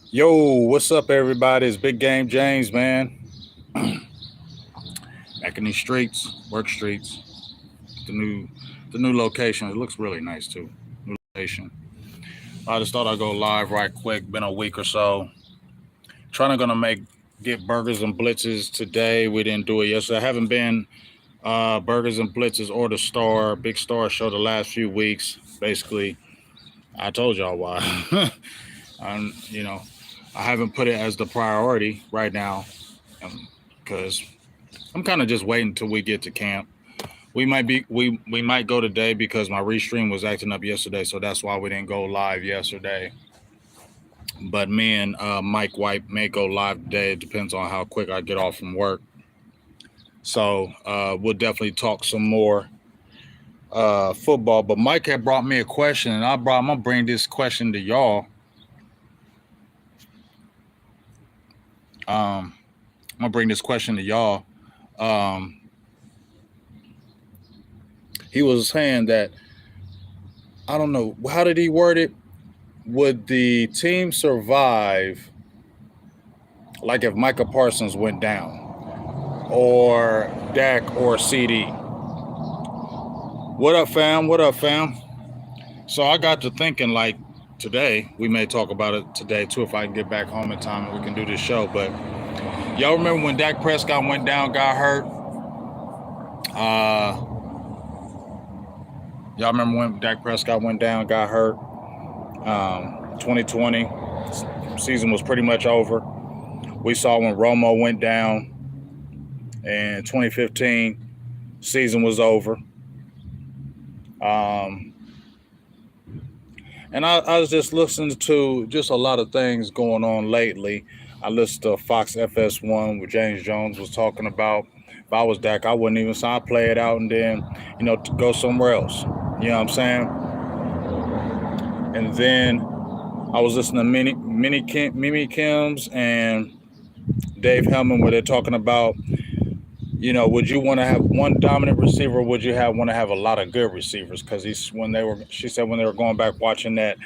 Yo, what's up, everybody? It's Big Game James, man. Back in these streets, work streets. The new, the new location. It looks really nice too. New location. I just thought I'd go live right quick. Been a week or so. Trying to gonna make get burgers and blitzes today. We didn't do it yesterday. I haven't been burgers and blitzes or the star, big star show the last few weeks. Basically, I told y'all why. You know, I haven't put it as the priority right now because I'm kind of just waiting until we get to camp. We might go today because my restream was acting up yesterday, so that's why we didn't go live yesterday. But me and Mike White may go live today. It depends on how quick I get off from work. So we'll definitely talk some more football. But Mike had brought me a question, and I'm gonna bring this question to y'all. I'm gonna bring this question to y'all. Um, he was saying that I don't know how did he word it. Would the team survive like if Micah Parsons went down or Dak or CD? What up, fam? What up, fam? So I got to thinking like today, we may talk about it today too if I can get back home in time and we can do this show. But y'all remember when Dak Prescott went down, got hurt? Uh, y'all remember when Dak Prescott went down, got hurt? 2020 season was pretty much over. We saw when Romo went down in 2015, season was over. Um, and I was just listening to just a lot of things going on lately. I listened to Fox FS1 where James Jones was talking about if I was Dak, I wouldn't even sign, play it out, and then to go somewhere else. You know what I'm saying? And then I was listening to Mimi Kim's and Dave Hellman where they're talking about would you want to have one dominant receiver? Or would you want to have a lot of good receivers? Because she said when they were going back watching that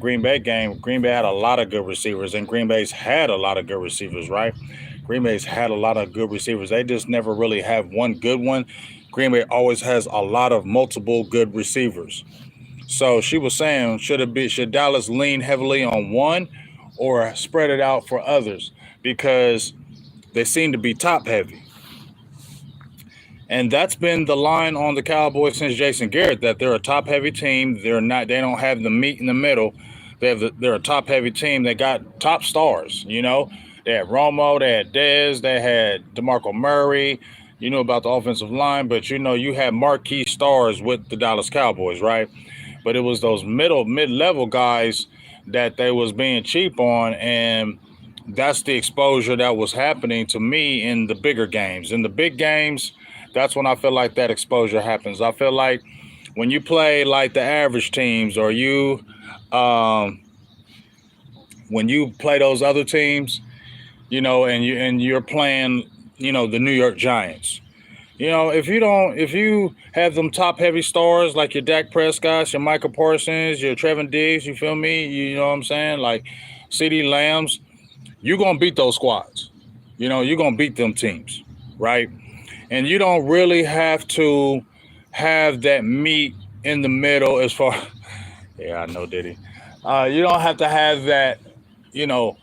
Green Bay game, Green Bay had a lot of good receivers, and Green Bay's had a lot of good receivers, right? Green Bay's had a lot of good receivers. They just never really have one good one. Green Bay always has a lot of multiple good receivers. So she was saying, should Dallas lean heavily on one or spread it out for others? Because they seem to be top heavy. And that's been the line on the Cowboys since Jason Garrett, that they're a top heavy team. They don't have the meat in the middle. They're a top heavy team. They got top stars, They had Romo, they had Dez, they had DeMarco Murray. You know about the offensive line, but you had marquee stars with the Dallas Cowboys, right? But it was those mid-level guys that they was being cheap on, and that's the exposure that was happening to me in the bigger games. In the big games, that's when I feel like that exposure happens. I feel like when you play like the average teams, or um, when you play those other teams, and you're playing, the New York Giants. If you have them top heavy stars like your Dak Prescott, your Michael Parsons, your Trevin Diggs, you feel me? You know what I'm saying? Like CD Lambs, you're gonna beat those squads. You're gonna beat them teams, right? And you don't really have to have that meat in the middle as far. Yeah, I know, Diddy. You don't have to have that. You know,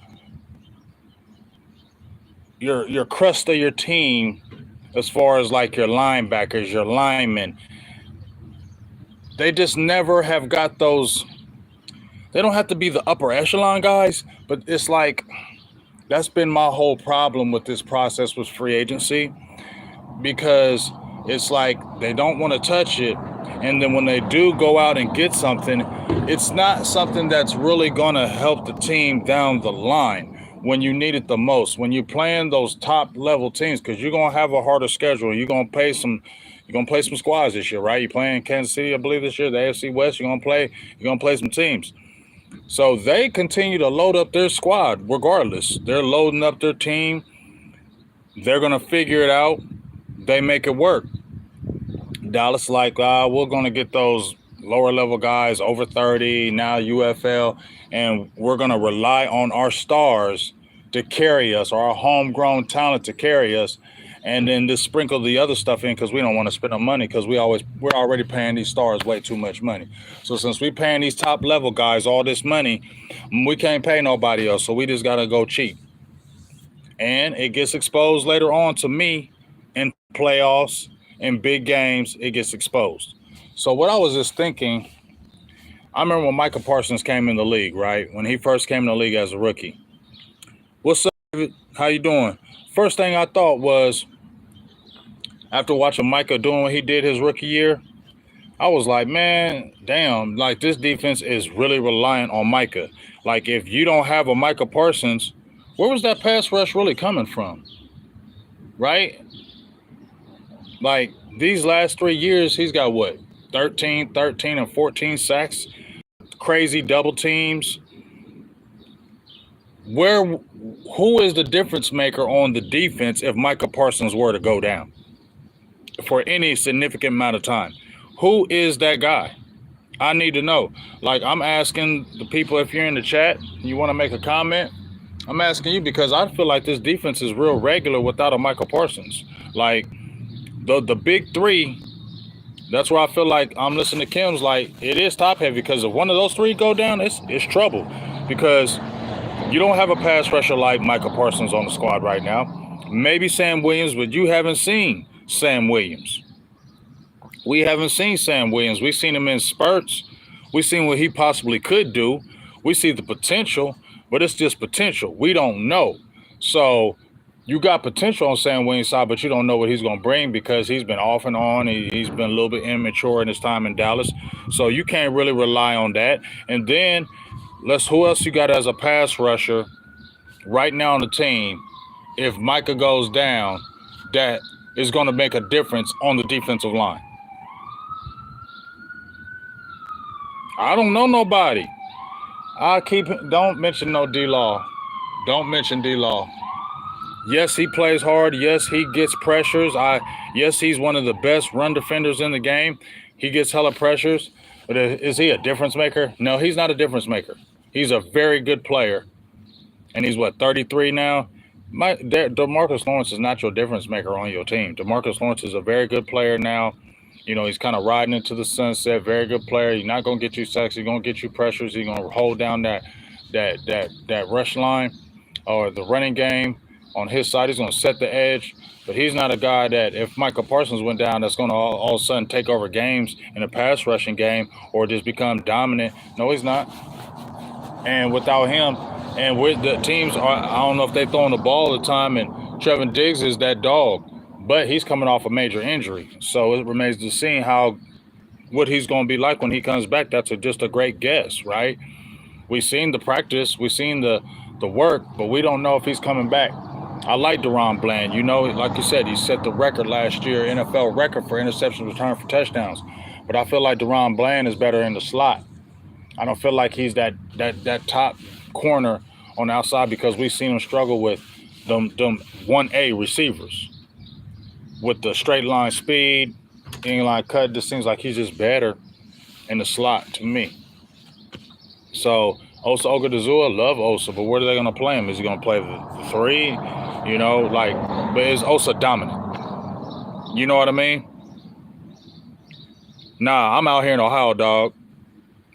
your crust of your team, as far as like your linebackers, your linemen. They just never have got those. They don't have to be the upper echelon guys, but it's like that's been my whole problem with this process with free agency, because it's like they don't want to touch it, and then when they do go out and get something, it's not something that's really going to help the team down the line when you need it the most, when you're playing those top level teams, because you're going to have a harder schedule. You're going to play some squads this year, right? You're playing Kansas City, I believe, this year, the AFC West. You're going to play some teams. So they continue to load up their squad regardless. They're loading up their team. They're going to figure it out. They make it work. Dallas, like, we're going to get those lower level guys over 30, now UFL, and we're going to rely on our stars to carry us, or our homegrown talent to carry us, and then just sprinkle the other stuff in because we don't want to spend the money because we're already paying these stars way too much money. So since we're paying these top level guys all this money, we can't pay nobody else, so we just got to go cheap. And it gets exposed later on to me in playoffs, in big games, it gets exposed. So what I was just thinking, I remember when Micah Parsons came in the league, right? When he first came in the league as a rookie. What's up? How you doing? First thing I thought was, after watching Micah doing what he did his rookie year, I was like, man, damn, like this defense is really reliant on Micah. Like if you don't have a Micah Parsons, where was that pass rush really coming from? Right? Like these last 3 years, he's got what? 13, and 14 sacks, crazy double teams. Who is the difference maker on the defense if Micah Parsons were to go down for any significant amount of time? Who is that guy? I need to know. Like, I'm asking the people, if you're in the chat, you want to make a comment, I'm asking you because I feel like this defense is real regular without a Micah Parsons. Like, the big three, that's where I feel like I'm listening to Kim's, like, it is top heavy because if one of those three go down, it's trouble because you don't have a pass rusher like Micah Parsons on the squad right now. Maybe Sam Williams, but you haven't seen Sam Williams. We haven't seen Sam Williams. We've seen him in spurts. We've seen what he possibly could do. We see the potential, but it's just potential. We don't know. So you got potential on Sam Williams' side, but you don't know what he's going to bring because he's been off and on. He's been a little bit immature in his time in Dallas. So you can't really rely on that. And then who else you got as a pass rusher right now on the team? If Micah goes down, that is going to make a difference on the defensive line. I don't know nobody. Don't mention no D-Law. Don't mention D-Law. Yes, he plays hard. Yes, he gets pressures. Yes, he's one of the best run defenders in the game. He gets hella pressures. But is he a difference maker? No, he's not a difference maker. He's a very good player. And he's, 33 now? DeMarcus Lawrence is not your difference maker on your team. DeMarcus Lawrence is a very good player now. You know, he's kind of riding into the sunset. Very good player. He's not going to get you sacks. He's going to get you pressures. He's going to hold down that rush line or the running game on his side. He's going to set the edge. But he's not a guy that if Micah Parsons went down, that's going to all of a sudden take over games in a pass rushing game or just become dominant. No, he's not. And without him, and with the teams, I don't know if they're throwing the ball all the time, and Trevin Diggs is that dog. But he's coming off a major injury. So it remains to see what he's going to be like when he comes back. That's just a great guess, right? We've seen the practice. We've seen the work, but we don't know if he's coming back. I like DaRon Bland. You know, like you said, he set the record last year, NFL record for interceptions returned for touchdowns. But I feel like DaRon Bland is better in the slot. I don't feel like he's that top corner on the outside because we've seen him struggle with them 1A receivers. With the straight line speed, inline cut, just seems like he's just better in the slot to me. So Osa Ogadazua, love Osa, but where are they going to play him? Is he going to play the 3? You know, but is Osa dominant? You know what I mean? Nah, I'm out here in Ohio, dog.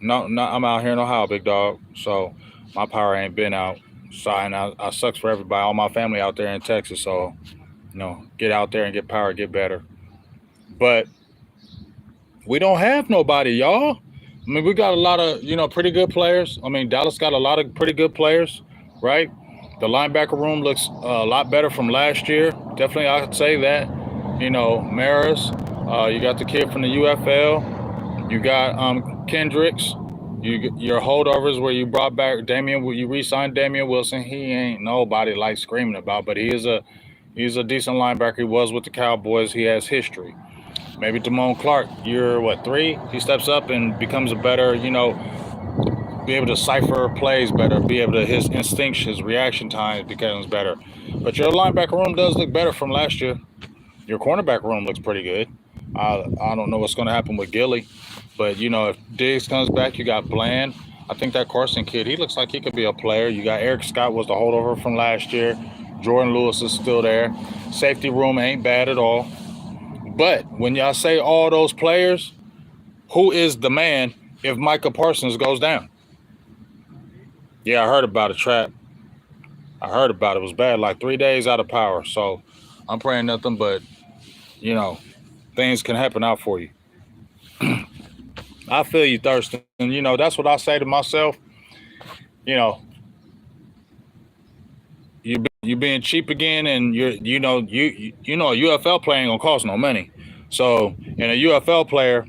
No, I'm out here in Ohio, big dog. So my power ain't been out. So and I sucks for everybody, all my family out there in Texas. So, get out there and get power, get better. But we don't have nobody, y'all. I mean, we got a lot of, pretty good players. I mean, Dallas got a lot of pretty good players, right? The linebacker room looks a lot better from last year. Definitely, I could say that. Maris, you got the kid from the UFL. You got Kendricks. Your holdovers where you brought back you re-signed Damian Wilson. He ain't nobody like screaming about, but he's a decent linebacker. He was with the Cowboys. He has history. Maybe Damone Clark, year 3, he steps up and becomes a better, be able to cipher plays better, be able to, his instincts, his reaction time becomes better. But your linebacker room does look better from last year. Your cornerback room looks pretty good. I don't know what's going to happen with Gilly, but if Diggs comes back, you got Bland. I think that Carson kid, he looks like he could be a player. You got Eric Scott was the holdover from last year. Jordan Lewis is still there. Safety room ain't bad at all. But when y'all say all those players, who is the man if Micah Parsons goes down? Yeah, I heard about it, Trap. I heard about it. It was bad, like 3 days out of power. So I'm praying nothing but, things can happen out for you. I feel you, Thurston. That's what I say to myself. You being cheap again, and a UFL player ain't gonna cost no money. So in a UFL player,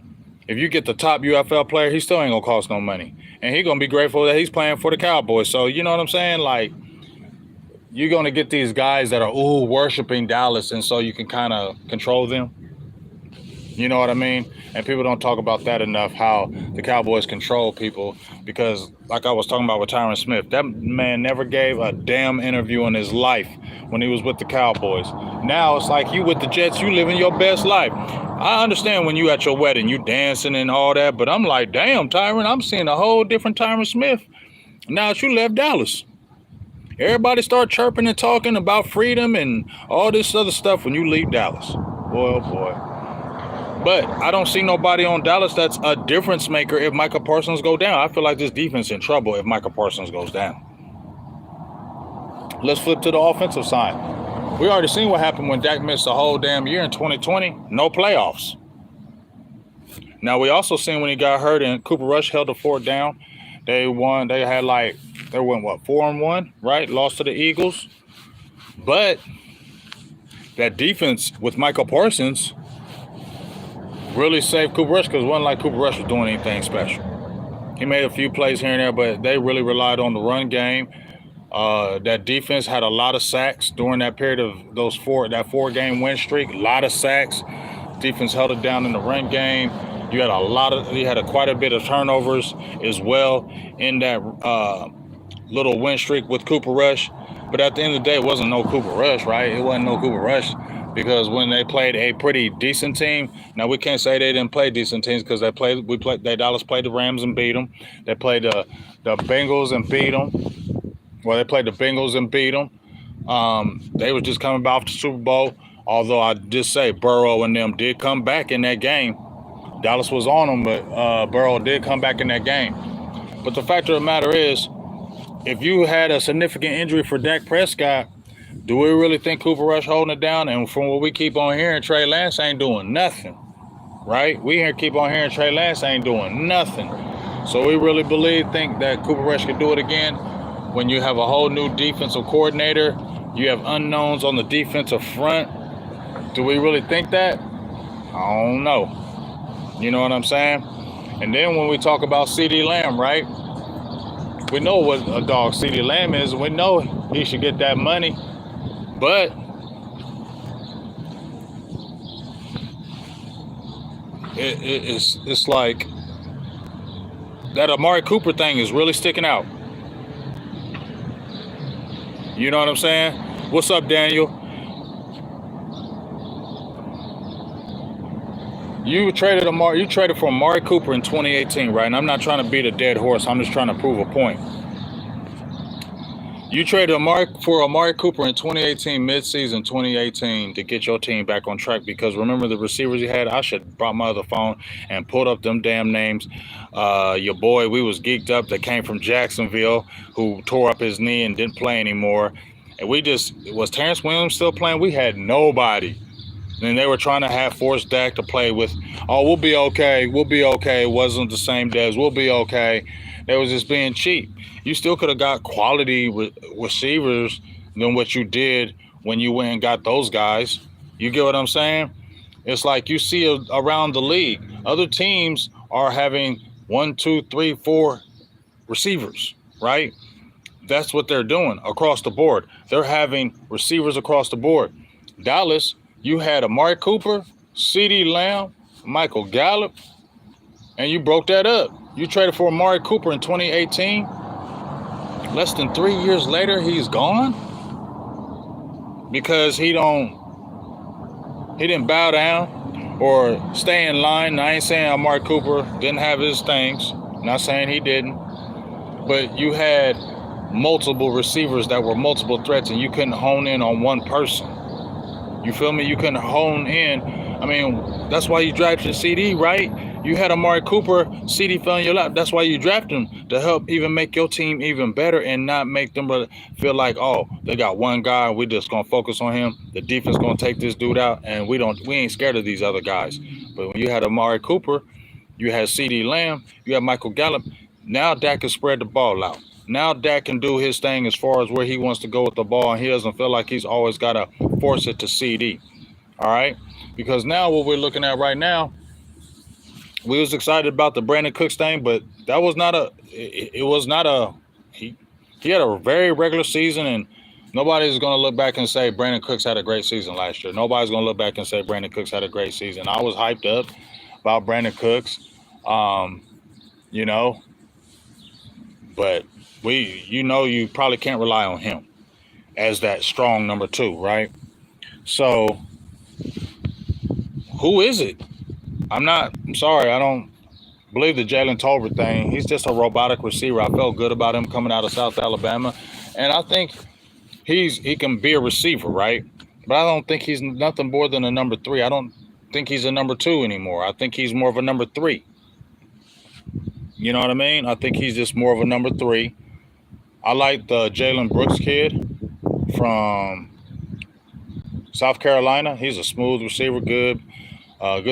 if you get the top UFL player, he still ain't gonna cost no money, and he gonna be grateful that he's playing for the Cowboys. So you know what I'm saying? Like, you're gonna get these guys that are worshiping Dallas, and so you can kind of control them. You know what I mean? And people don't talk about that enough, how the Cowboys control people, because like I was talking about with Tyron Smith, that man never gave a damn interview in his life when he was with the Cowboys. Now it's like you with the Jets, you living your best life. I understand when you at your wedding, you dancing and all that, but I'm like, damn, Tyron, I'm seeing a whole different Tyron Smith now that you left Dallas. Everybody start chirping and talking about freedom and all this other stuff when you leave Dallas. Boy, oh boy. But I don't see nobody on Dallas that's a difference maker if Micah Parsons go down. I feel like this defense is in trouble if Micah Parsons goes down. Let's flip to the offensive side. We already seen what happened when Dak missed a whole damn year in 2020. No playoffs. Now, we also seen when he got hurt and Cooper Rush held the fort down. They won. They went 4-1, right? Lost to the Eagles. But that defense with Micah Parsons really saved Cooper Rush, because it wasn't like Cooper Rush was doing anything special. He made a few plays here and there, but they really relied on the run game. That defense had a lot of sacks during that period of that 4-game win streak. A lot of sacks. Defense held it down in the run game. You had quite a bit of turnovers as well in that little win streak with Cooper Rush. But at the end of the day, it wasn't no Cooper Rush, right? It wasn't no Cooper Rush. Because when they played a pretty decent team, now we can't say they didn't play decent teams, because Dallas played the Rams and beat them. They played the Bengals and beat them. Well, they played the Bengals and beat them. They were just coming off the Super Bowl. Although I just say Burrow and them did come back in that game. Dallas was on them, but Burrow did come back in that game. But the fact of the matter is, if you had a significant injury for Dak Prescott, do we really think Cooper Rush holding it down? And from what we keep on hearing, Trey Lance ain't doing nothing, right? We keep on hearing Trey Lance ain't doing nothing. So we really think that Cooper Rush can do it again. When you have a whole new defensive coordinator, you have unknowns on the defensive front. Do we really think that? I don't know. You know what I'm saying? And then when we talk about CeeDee Lamb, right? We know what a dog CeeDee Lamb is. We know he should get that money. But it's like that Amari Cooper thing is really sticking out. You know what I'm saying? What's up, Daniel? You traded for Amari Cooper in 2018, right? And I'm not trying to beat a dead horse. I'm just trying to prove a point. You traded for Amari Cooper in 2018, mid-season 2018, to get your team back on track, because remember the receivers you had? I should have brought my other phone and pulled up them damn names. Your boy, we was geeked up, that came from Jacksonville, who tore up his knee and didn't play anymore. And was Terrence Williams still playing? We had nobody. And they were trying to force Dak to play with, we'll be okay. It wasn't the same days. We'll be okay. They was just being cheap. You still could have got quality receivers than what you did when you went and got those guys. You get what I'm saying? It's like you see around the league, other teams are having 1, 2, 3, 4 receivers, right? That's what they're doing across the board. They're having receivers across the board. Dallas, you had Amari Cooper, CeeDee Lamb, Michael Gallup, and you broke that up. You traded for Amari Cooper in 2018. Less than 3 years later, he's gone because he didn't bow down. or stay in line. I ain't saying Amari Cooper didn't have his things. Not saying he didn't. But you had multiple receivers that were multiple threats, and you couldn't hone in on one person. You feel me? You couldn't hone in. I mean, that's why you drafted CD, right? You had Amari Cooper, CD fell in your lap. That's why you drafted him, to help even make your team even better and not make them feel like, oh, they got one guy, we're just gonna focus on him. The defense gonna take this dude out, and we ain't scared of these other guys. But when you had Amari Cooper, you had CD Lamb, you had Michael Gallup. Now Dak can spread the ball out. Now Dak can do his thing as far as where he wants to go with the ball, and he doesn't feel like he's always got to force it to CD. All right? Because now what we're looking at right now, we was excited about the Brandon Cooks thing, but that was not he had a very regular season, and nobody's going to look back and say Brandon Cooks had a great season last year. Nobody's going to look back and say Brandon Cooks had a great season. I was hyped up about Brandon Cooks, you know, but you probably can't rely on him as that strong number 2, right? So who is it? I'm sorry, I don't believe the Jalen Tolbert thing. He's just a robotic receiver. I felt good about him coming out of South Alabama, and I think he can be a receiver, right? But I don't think he's nothing more than a number 3. I don't think he's a number 2 anymore. I think he's more of a number 3. You know what I mean? I think he's just more of a number 3. I like the Jalen Brooks kid from South Carolina. He's a smooth receiver, good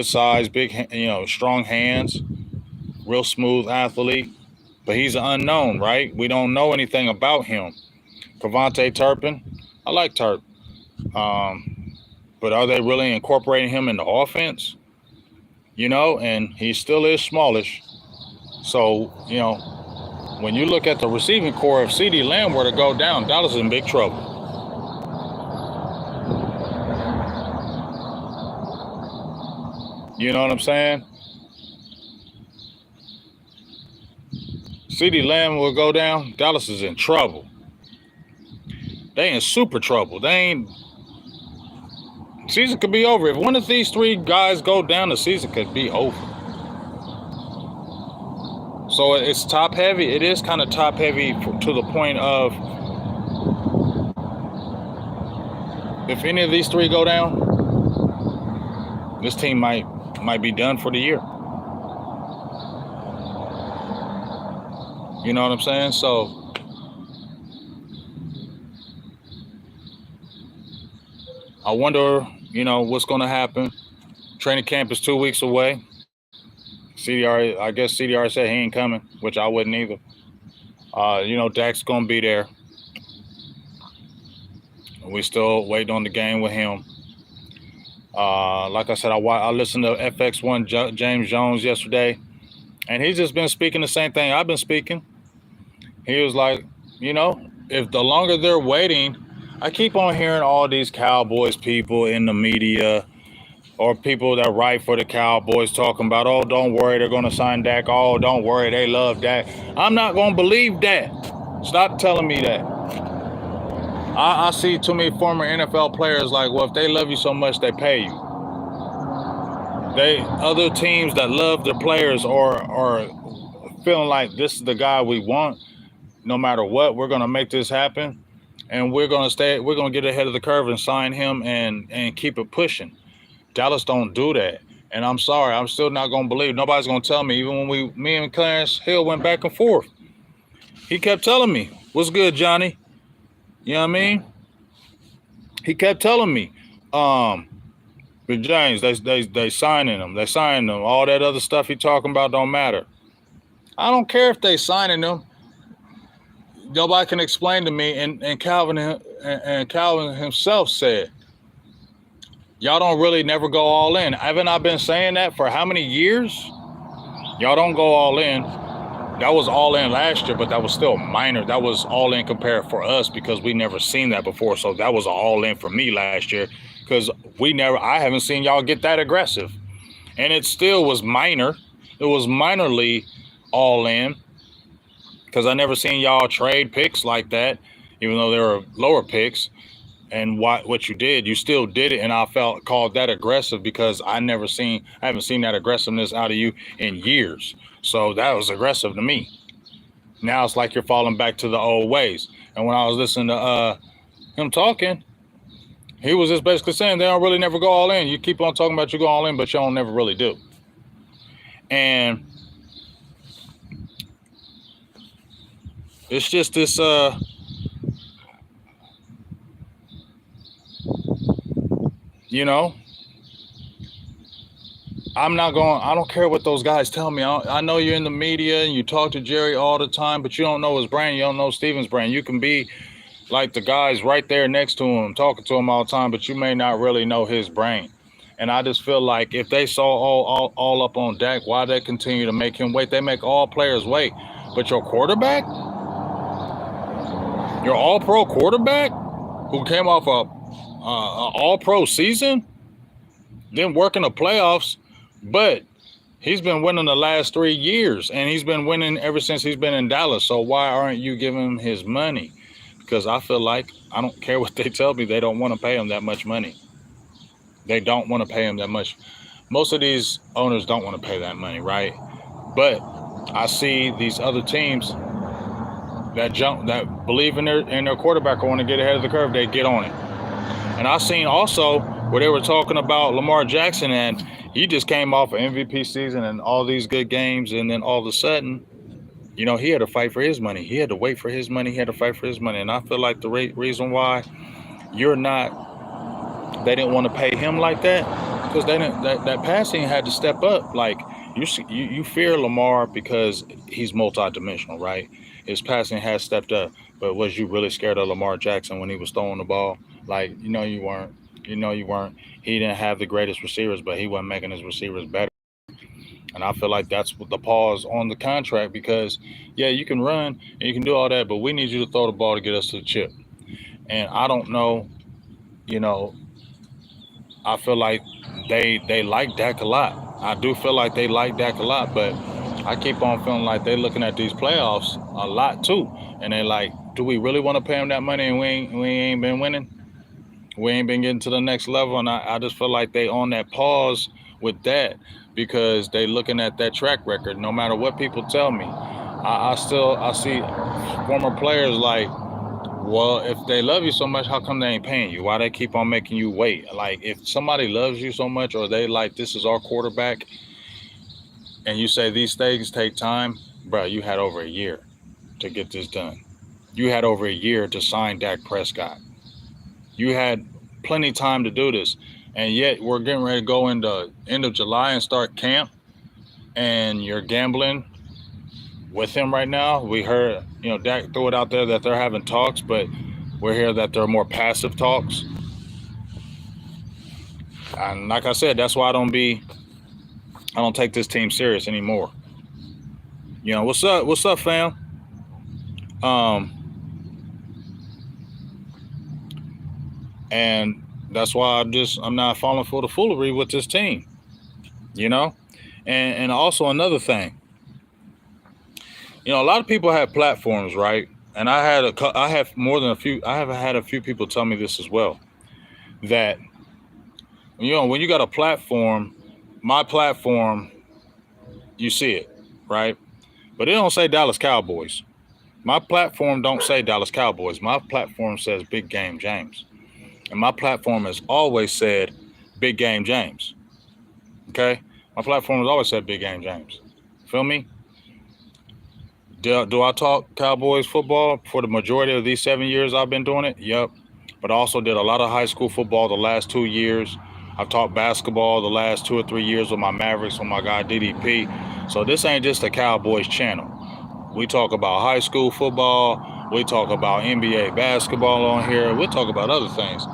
size, big, strong hands, real smooth athlete. But he's an unknown, right? We don't know anything about him. Kavontae Turpin, I like Turp. But are they really incorporating him in the offense? And he still is smallish. So, when you look at the receiving core, if CD Lamb were to go down, Dallas is in big trouble. You know what I'm saying? CD Lamb will go down, Dallas is in trouble. They in super trouble. Season could be over. If one of these 3 guys go down, the season could be over. So it's top heavy. It is kind of top heavy to the point of, if any of these 3 go down, this team might be done for the year. You know what I'm saying? So I wonder, what's going to happen. Training camp is 2 weeks away. I guess CDR said he ain't coming, which I wouldn't either. Dak's going to be there. We still waiting on the game with him. Like I said, I listened to FX1 James Jones yesterday, and he's just been speaking the same thing I've been speaking. He was like, if the longer they're waiting, I keep on hearing all these Cowboys people in the media or people that write for the Cowboys talking about, oh, don't worry, they're going to sign Dak. Oh, don't worry, they love Dak. I'm not going to believe that. Stop telling me that. I see too many former NFL players like, well, if they love you so much, they pay you. Other teams that love their players are feeling like this is the guy we want. No matter what, we're going to make this happen. And we're going to get ahead of the curve and sign him and keep it pushing. Dallas don't do that. And I'm sorry, I'm still not going to believe. Nobody's going to tell me. Even when me and Clarence Hill went back and forth, he kept telling me, what's good, Johnny? You know what I mean? He kept telling me, but James, they signing him. They signing him. All that other stuff he talking about don't matter. I don't care if they signing him. Nobody can explain to me. And Calvin himself said, y'all don't really never go all in. Haven't I been saying that for how many years? Y'all don't go all in. That was all in last year, but that was still minor. That was all in compared for us because we never seen that before. So that was all in for me last year because I haven't seen y'all get that aggressive. And it still was minor. It was minorly all in because I never seen y'all trade picks like that, even though they were lower picks. And what you did, you still did it, and I felt called that aggressive because I haven't seen that aggressiveness out of you in years. So that was aggressive to me. Now it's like you're falling back to the old ways. And when I was listening to him talking, he was just basically saying they don't really never go all in. You keep on talking about you go all in, but you don't never really do. And it's just this you know, I don't care what those guys tell me. I know you're in the media and you talk to Jerry all the time, but you don't know his brain. You don't know Steven's brain. You can be like the guys right there next to him, talking to him all the time, but you may not really know his brain. And I just feel like if they saw all up on Dak, why they continue to make him wait? They make all players wait. But your quarterback, your all-pro quarterback who came off a all-pro season, didn't work in the playoffs, but he's been winning the last 3 years, and he's been winning ever since he's been in Dallas. So why aren't you giving him his money? Because I feel like, I don't care what they tell me, they don't want to pay him that much money. They don't want to pay him that much. Most of these owners don't want to pay that money, right? But I see these other teams that believe in their quarterback or want to get ahead of the curve, they get on it. And I seen also where they were talking about Lamar Jackson, and he just came off an MVP season and all these good games, and then all of a sudden, you know, he had to fight for his money. He had to wait for his money. He had to fight for his money. And I feel like the reason why they didn't want to pay him like that, because that passing had to step up. Like you fear Lamar because he's multidimensional, right? His passing has stepped up. But was you really scared of Lamar Jackson when he was throwing the ball? Like, you weren't. You weren't. He didn't have the greatest receivers, but he wasn't making his receivers better. And I feel like that's what the pause on the contract, because, yeah, you can run and you can do all that, but we need you to throw the ball to get us to the chip. And I don't know, I feel like they like Dak a lot. I do feel like they like Dak a lot, but I keep on feeling like they're looking at these playoffs a lot too. And they're like, do we really want to pay him that money and we ain't been winning? We ain't been getting to the next level. And I just feel like they on that pause with that, because they looking at that track record. No matter what people tell me, I see former players like, well, if they love you so much, how come they ain't paying you? Why they keep on making you wait? Like, if somebody loves you so much, or they like, this is our quarterback, and you say these things take time, bro, you had over a year to get this done. You had over a year to sign Dak Prescott. You had plenty of time to do this. And yet we're getting ready to go into end of July and start camp, and you're gambling with him right now. We heard, Dak threw it out there that they're having talks, but we're here that they're more passive talks. And like I said, that's why I don't take this team serious anymore. What's up, fam? And that's why I'm not falling for the foolery with this team, and also another thing, a lot of people have platforms, right? And I have had a few people tell me this as well, that, when you got a platform, my platform, you see it, right? But it don't say Dallas Cowboys. My platform don't say Dallas Cowboys. My platform says Big Game James. And my platform has always said Big Game James. Okay? My platform has always said Big Game James. Feel me? Do I talk Cowboys football for the majority of these 7 years I've been doing it? Yep. But I also did a lot of high school football the last 2 years. I've taught basketball the last 2 or 3 years with my Mavericks, with my guy DDP. So this ain't just a Cowboys channel. We talk about high school football. We talk about NBA basketball on here. We'll talk about other things.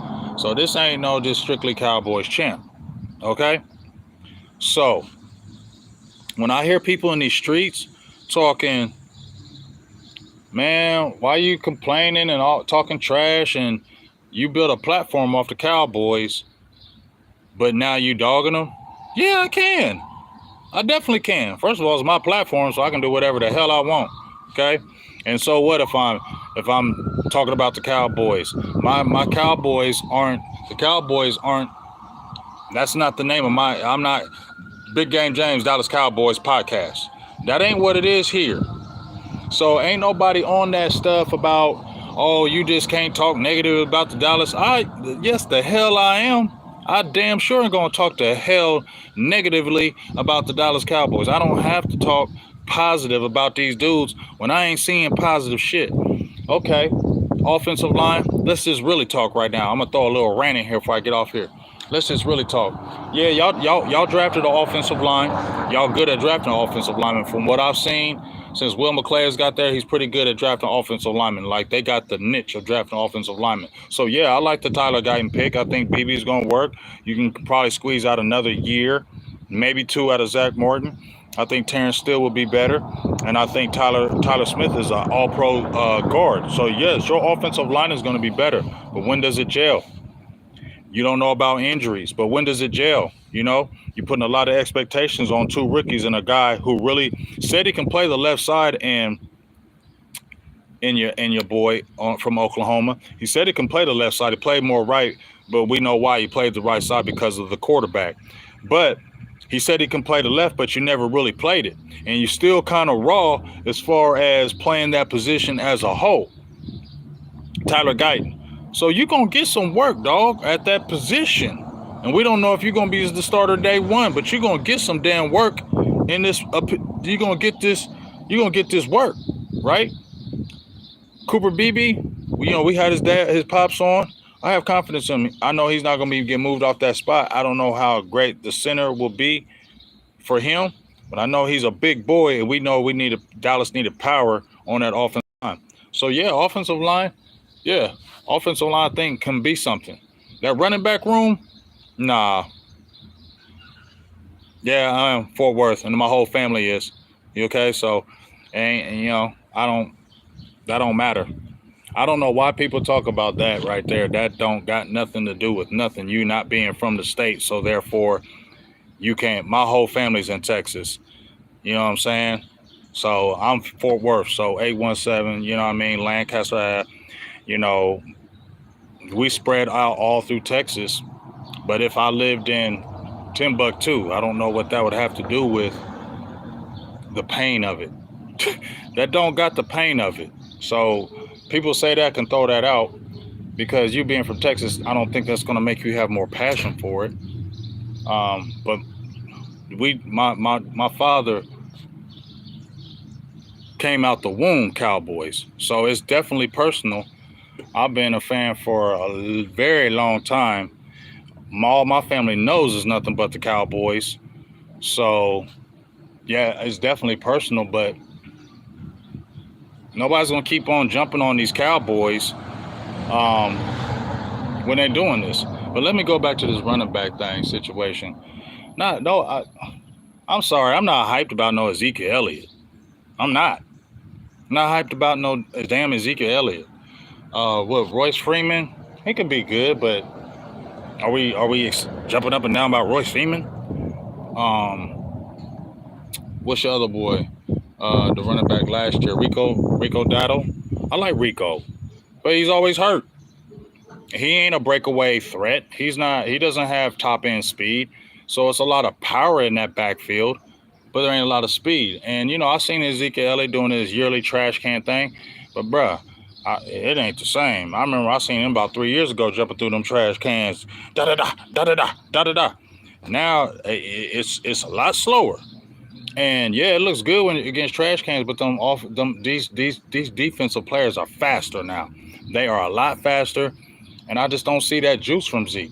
So this ain't no just strictly Cowboys channel. Okay? So when I hear people in these streets talking, man, why you complaining and all talking trash, and you built a platform off the Cowboys, but now you dogging them? Yeah, I can. I definitely can. First of all, it's my platform, so I can do whatever the hell I want. Okay? And so what if I'm talking about the Cowboys? My Cowboys aren't the Cowboys aren't. That's not the name of my. I'm not Big Game James Dallas Cowboys podcast. That ain't what it is here. So ain't nobody on that stuff about, oh, you just can't talk negative about the Dallas. Yes, the hell I am. I damn sure ain't gonna talk the hell negatively about the Dallas Cowboys. I don't have to talk positive about these dudes when I ain't seeing positive shit. Okay, offensive line. Let's just really talk right now. I'm gonna throw a little rant in here before I get off here. Let's just really talk. Yeah, y'all drafted the offensive line. Y'all good at drafting offensive linemen. From what I've seen, since Will McClay's got there, he's pretty good at drafting offensive linemen. Like they got the niche of drafting offensive linemen. So yeah, I like the Tyler Guyton pick. I think BB's gonna work. You can probably squeeze out another year, maybe two out of Zach Morton. I think Terrence Steele will be better, and I think Tyler Smith is an All-Pro guard. So yes, your offensive line is going to be better. But when does it gel? You don't know about injuries, but when does it gel? You know, you're putting a lot of expectations on two rookies and a guy who really said he can play the left side, and your boy from Oklahoma, he said he can play the left side. He played more right, but we know why he played the right side, because of the quarterback. But he said he can play the left, but you never really played it, and you're still kind of raw as far as playing that position as a whole. Tyler Guyton. So you're going to get some work, dog, at that position. And we don't know if you're going to be the starter day one, but you're going to get some damn work in this. You're going to get this. You're going to get this work, right? Cooper Beebe, we had his pops on. I have confidence in him. I know he's not going to get moved off that spot. I don't know how great the center will be for him, but I know he's a big boy, and we know Dallas needed power on that offensive line. So yeah, offensive line thing can be something. That running back room, nah. Yeah, I am Fort Worth, and my whole family is. You okay? So, that don't matter. I don't know why people talk about that right there. That don't got nothing to do with nothing. You not being from the state, so therefore you can't. My whole family's in Texas. You know what I'm saying? So I'm Fort Worth, so 817. You know what I mean? Lancaster. You know, we spread out all through Texas. But if I lived in Timbuktu, I don't know what that would have to do with the pain of it. That don't got the pain of it. So people say that can throw that out, because you being from Texas, I don't think that's going to make you have more passion for it. But my father came out the womb Cowboys, so it's definitely personal. I've been a fan for a very long time. All my family knows is nothing but the Cowboys. So yeah, it's definitely personal, but nobody's gonna keep on jumping on these Cowboys when they're doing this. But let me go back to this running back thing situation. I'm sorry, I'm not hyped about no Ezekiel Elliott. I'm not. I'm not hyped about no damn Ezekiel Elliott. With Royce Freeman, he could be good, but are we jumping up and down about Royce Freeman? What's your other boy? The running back last year, Rico Dotto. I like Rico, but he's always hurt. He ain't a breakaway threat. He's not. He doesn't have top end speed, so it's a lot of power in that backfield, but there ain't a lot of speed. And I seen Ezekiel Elliott doing his yearly trash can thing, but bruh, it ain't the same. I remember I seen him about 3 years ago jumping through them trash cans, da da da da da da da da da. Now it's a lot slower. And yeah, it looks good when against trash cans, but these defensive players are faster now. They are a lot faster, and I just don't see that juice from Zeke,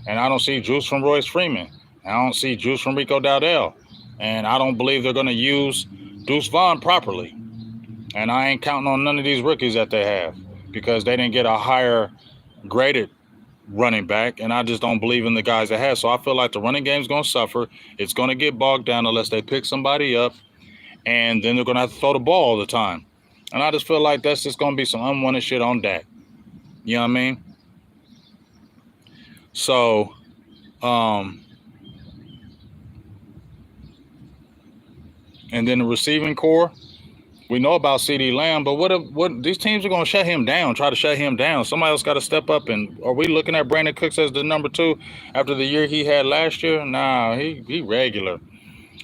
and I don't see juice from Royce Freeman. I don't see juice from Rico Dowdell, and I don't believe they're going to use Deuce Vaughn properly. And I ain't counting on none of these rookies that they have, because they didn't get a higher graded running back, and I just don't believe in the guys they have. So I feel like the running game's going to suffer. It's going to get bogged down unless they pick somebody up, and then they're going to have to throw the ball all the time. And I just feel like that's just going to be some unwanted shit on Dak. You know what I mean? So, and then the receiving core, We know about CD Lamb, but what these teams are going to shut him down, try to shut him down. Somebody else got to step up. And are we looking at Brandon Cooks as the number 2 after the year he had last year? Nah, he regular.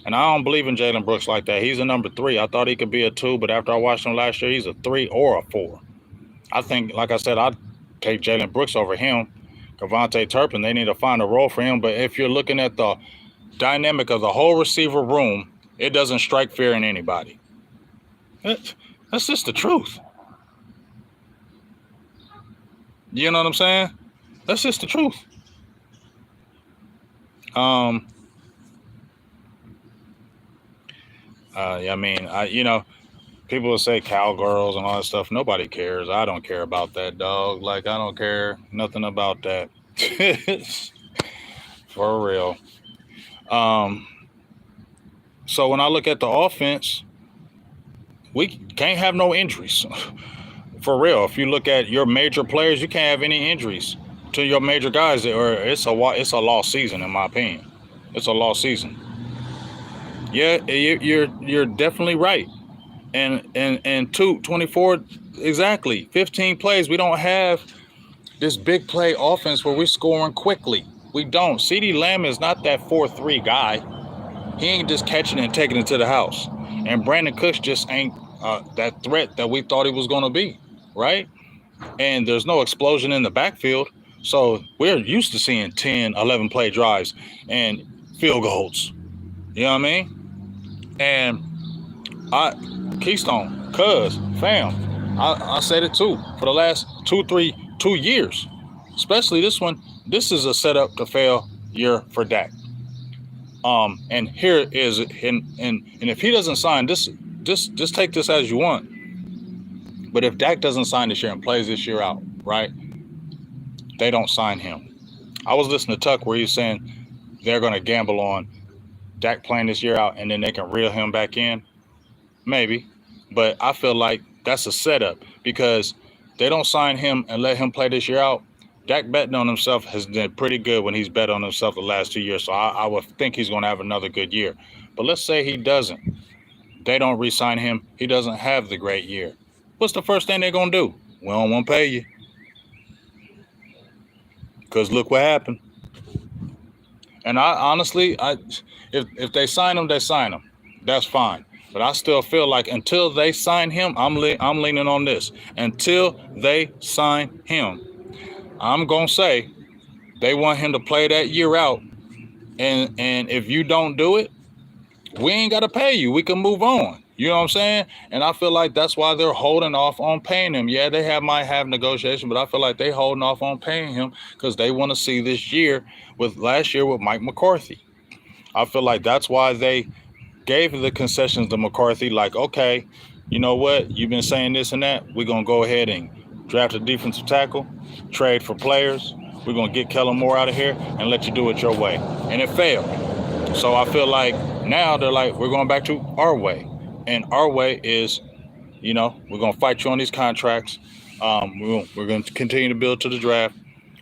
And I don't believe in Jalen Brooks like that. He's a number 3. I thought he could be a 2, but after I watched him last year, he's a 3 or a 4. I think, like I said, I'd take Jalen Brooks over him. Kevontae Turpin, they need to find a role for him. But if you're looking at the dynamic of the whole receiver room, it doesn't strike fear in anybody. That's just the truth. You know what I'm saying? That's just the truth. People will say cowgirls and all that stuff. Nobody cares. I don't care about that, dog. Like, I don't care nothing about that. For real. So when I look at the offense, we can't have no injuries. For real. If you look at your major players, you can't have any injuries to your major guys, or it's a lost season, in my opinion. It's a lost season. Yeah, you're definitely right. And 24, exactly, 15 plays. We don't have this big play offense where we're scoring quickly. We don't. CD Lamb is not that 4-3 guy. He ain't just catching it and taking it to the house. And Brandon Cooks just ain't that threat that we thought he was going to be, right? And there's no explosion in the backfield. So we're used to seeing 10, 11 play drives and field goals. You know what I mean? And Keystone, fam, I said it too for the last 2 years, especially this one. This is a setup to fail year for Dak. And here is it. And if he doesn't sign this, just take this as you want. But if Dak doesn't sign this year and plays this year out, right? They don't sign him. I was listening to Tuck where he's saying they're going to gamble on Dak playing this year out and then they can reel him back in. Maybe. But I feel like that's a setup because they don't sign him and let him play this year out. Dak betting on himself has been pretty good when he's bet on himself the last 2 years. So I would think he's going to have another good year. But let's say he doesn't. They don't re-sign him. He doesn't have the great year. What's the first thing they're going to do? We don't want to pay you. Because look what happened. And I honestly, if they sign him, they sign him. That's fine. But I still feel like until they sign him, I'm leaning on this. Until they sign him, I'm going to say they want him to play that year out. And if you don't do it, we ain't got to pay you. We can move on. You know what I'm saying? And I feel like that's why they're holding off on paying him. Yeah, they might have negotiation, but I feel like they holding off on paying him because they want to see this year with last year with Mike McCarthy. I feel like that's why they gave the concessions to McCarthy. Like, okay, you know what? You've been saying this and that. We're going to go ahead and draft a defensive tackle, trade for players. We're going to get Kellen Moore out of here and let you do it your way. And it failed. So I feel like now they're like, we're going back to our way. And our way is, we're going to fight you on these contracts. We're going to continue to build to the draft.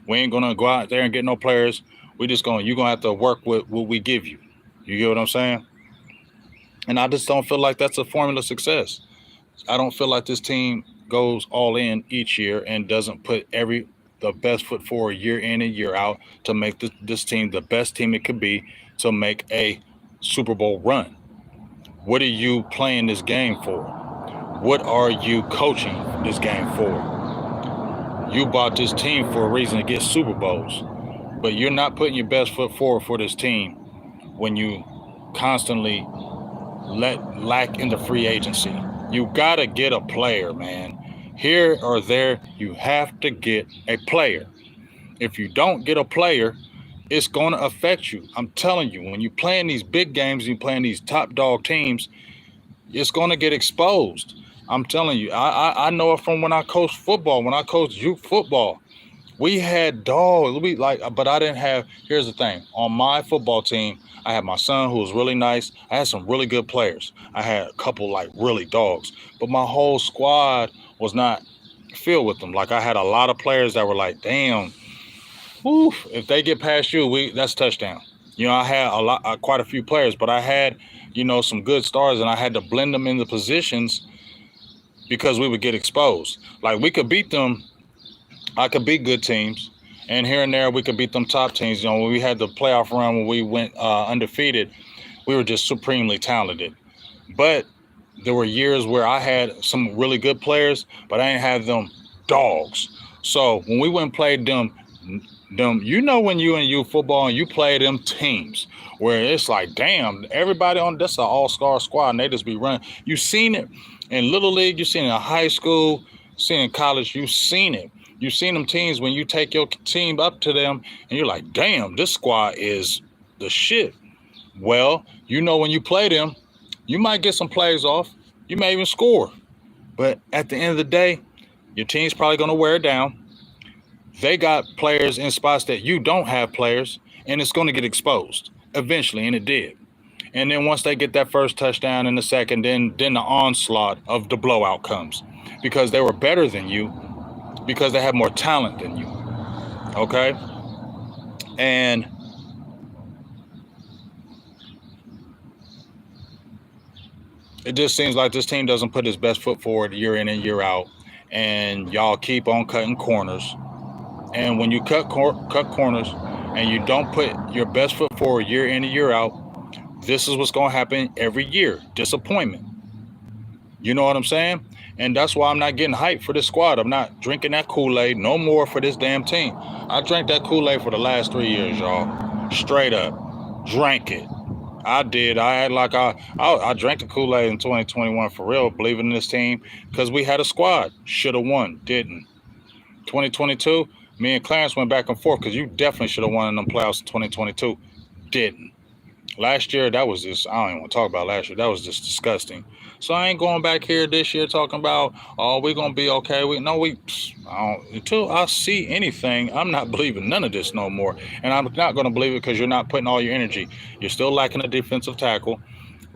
We ain't going to go out there and get no players. You're going to have to work with what we give you. You get what I'm saying? And I just don't feel like that's a formula of success. I don't feel like this team goes all in each year and doesn't put the best foot forward year in and year out to make this team the best team it could be to make a Super Bowl run. What are you playing this game for? What are you coaching this game for? You bought this team for a reason to get Super Bowls, but you're not putting your best foot forward for this team when you constantly lack in the free agency. You got to get a player, man. Here or there, you have to get a player. If you don't get a player, it's going to affect you. I'm telling you, when you're playing these big games, you're playing these top dog teams, it's going to get exposed. I'm telling you, I know it from when I coached football, when I coached youth football. We had dogs. But I didn't have, here's the thing. On my football team, I had my son who was really nice. I had some really good players. I had a couple really dogs. But my whole squad was not filled with them. Like I had a lot of players that were like, damn, oof, if they get past you, that's touchdown. I had quite a few players, but I had, some good stars and I had to blend them in the positions because we would get exposed. Like we could beat them. I could beat good teams, and here and there we could beat them top teams. You know, when we had the playoff run when we went undefeated, we were just supremely talented. But there were years where I had some really good players, but I didn't have them dogs. So when we went and played them, you know, when you and you football and you play them teams where it's like, damn, everybody on this an all-star squad and they just be running. You've seen it in Little League, you've seen it in high school, seen it in college, you've seen it. You've seen them teams when you take your team up to them and you're like, damn, this squad is the shit. Well, you know, when you play them, you might get some plays off. You may even score. But at the end of the day, your team's probably going to wear it down. They got players in spots that you don't have players, and it's going to get exposed eventually, and it did. And then once they get that first touchdown in the second, then the onslaught of the blowout comes because they were better than you, because they have more talent than you. Okay? And it just seems like this team doesn't put its best foot forward year in and year out, and y'all keep on cutting corners. And when you cut corners and you don't put your best foot forward year in and year out, this is what's going to happen every year. Disappointment. You know what I'm saying? And that's why I'm not getting hyped for this squad. I'm not drinking that Kool-Aid no more for this damn team. I drank that Kool-Aid for the last 3 years, y'all. Straight up. Drank it. I did. I had like I drank the Kool-Aid in 2021 for real, believing in this team because we had a squad. Should have won. Didn't. 2022, me and Clarence went back and forth because you definitely should have won in them playoffs in 2022. Didn't. Last year, that was just, I don't even want to talk about last year. That was just disgusting. So I ain't going back here this year talking about, oh, we're going to be okay. Until I see anything, I'm not believing none of this no more. And I'm not going to believe it because you're not putting all your energy. You're still lacking a defensive tackle.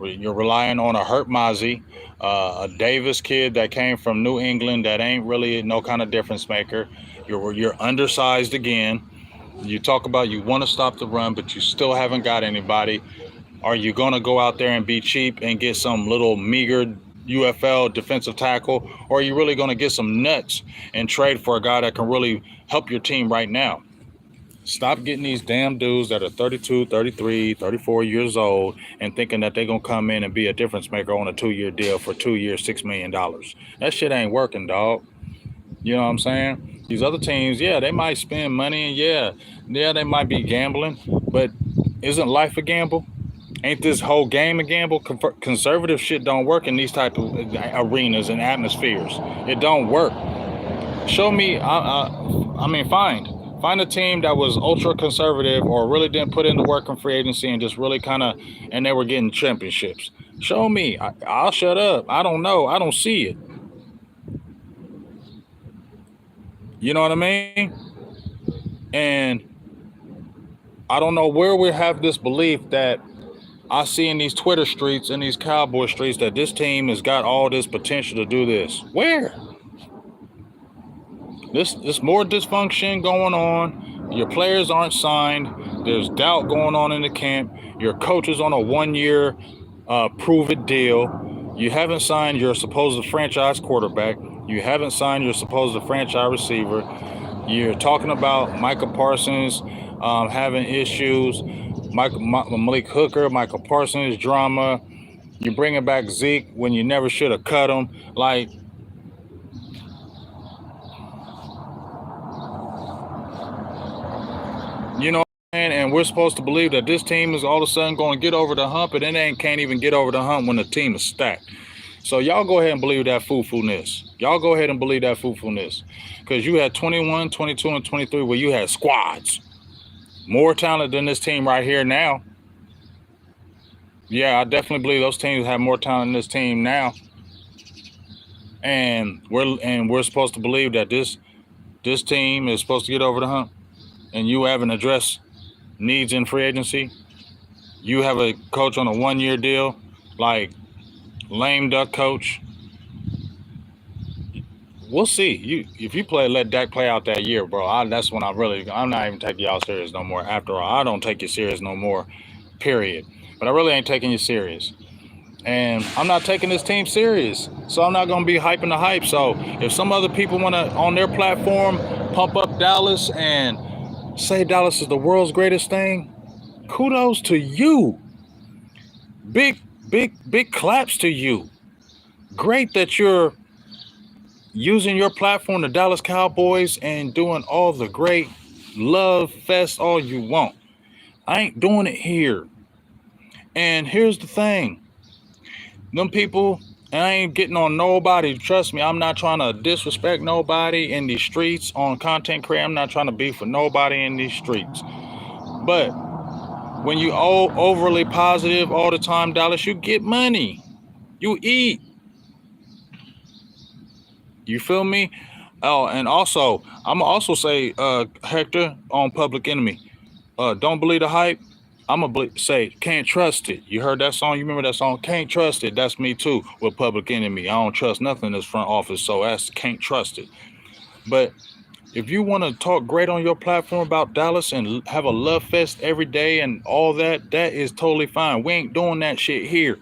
You're relying on a hurt Mozzie, a Davis kid that came from New England that ain't really no kind of difference maker. You're undersized again. You talk about you want to stop the run, but you still haven't got anybody. Are you going to go out there and be cheap and get some little meager UFL defensive tackle? Or are you really going to get some nuts and trade for a guy that can really help your team right now? Stop getting these damn dudes that are 32, 33, 34 years old and thinking that they're going to come in and be a difference maker on a 2-year deal for 2 years, $6 million. That shit ain't working, dog. You know what I'm saying? These other teams, yeah, they might spend money, and yeah, they might be gambling, but isn't life a gamble? Ain't this whole game a gamble? Conservative shit don't work in these type of arenas and atmospheres. It don't work. Show me, find a team that was ultra conservative or really didn't put in the work in free agency and just really kind of, and they were getting championships. Show me. I'll shut up. I don't know. I don't see it. You know what I mean? And I don't know where we have this belief that I see in these Twitter streets and these Cowboy streets that this team has got all this potential to do this. Where? There's more dysfunction going on. Your players aren't signed. There's doubt going on in the camp. Your coach is on a 1-year prove-it deal. You haven't signed your supposed franchise quarterback. You haven't signed your supposed franchise receiver. You're talking about Micah Parsons having issues. Malik Hooker, Michael Parsons drama. You're bringing back Zeke when you never should have cut him. Like, you know what I'm saying? And we're supposed to believe that this team is all of a sudden going to get over the hump, and then can't even get over the hump when the team is stacked. So y'all go ahead and believe that foo-foo-ness. Y'all go ahead and believe that foo-foo-ness. Because you had 21, 22, and 23 where you had squads. More talent than this team right here now. Yeah, I definitely believe those teams have more talent than this team now. And we're supposed to believe that this team is supposed to get over the hump. And you haven't addressed needs in free agency. You have a coach on a 1-year deal, like lame duck coach. We'll see. If you let Dak play out that year, bro, that's when I'm not even taking y'all serious no more. After all, I don't take you serious no more, period. But I really ain't taking you serious. And I'm not taking this team serious. So I'm not going to be hyping the hype. So if some other people want to, on their platform, pump up Dallas and say Dallas is the world's greatest thing, kudos to you. Big claps to you. Great that you're using your platform, the Dallas Cowboys, and doing all the great love fest all you want. I ain't doing it here. And here's the thing. Them people, I ain't getting on nobody. Trust me, I'm not trying to disrespect nobody in these streets on content creation. I'm not trying to beef with nobody in these streets. But when you all overly positive all the time, Dallas, you get money. You eat. You feel me? Oh, and also, I'm also say, Hector, on Public Enemy, don't believe the hype. I'm going to say, can't trust it. You heard that song? You remember that song? Can't trust it. That's me too with Public Enemy. I don't trust nothing in this front office, so that's can't trust it. But if you want to talk great on your platform about Dallas and have a love fest every day and all that, that is totally fine. We ain't doing that shit here.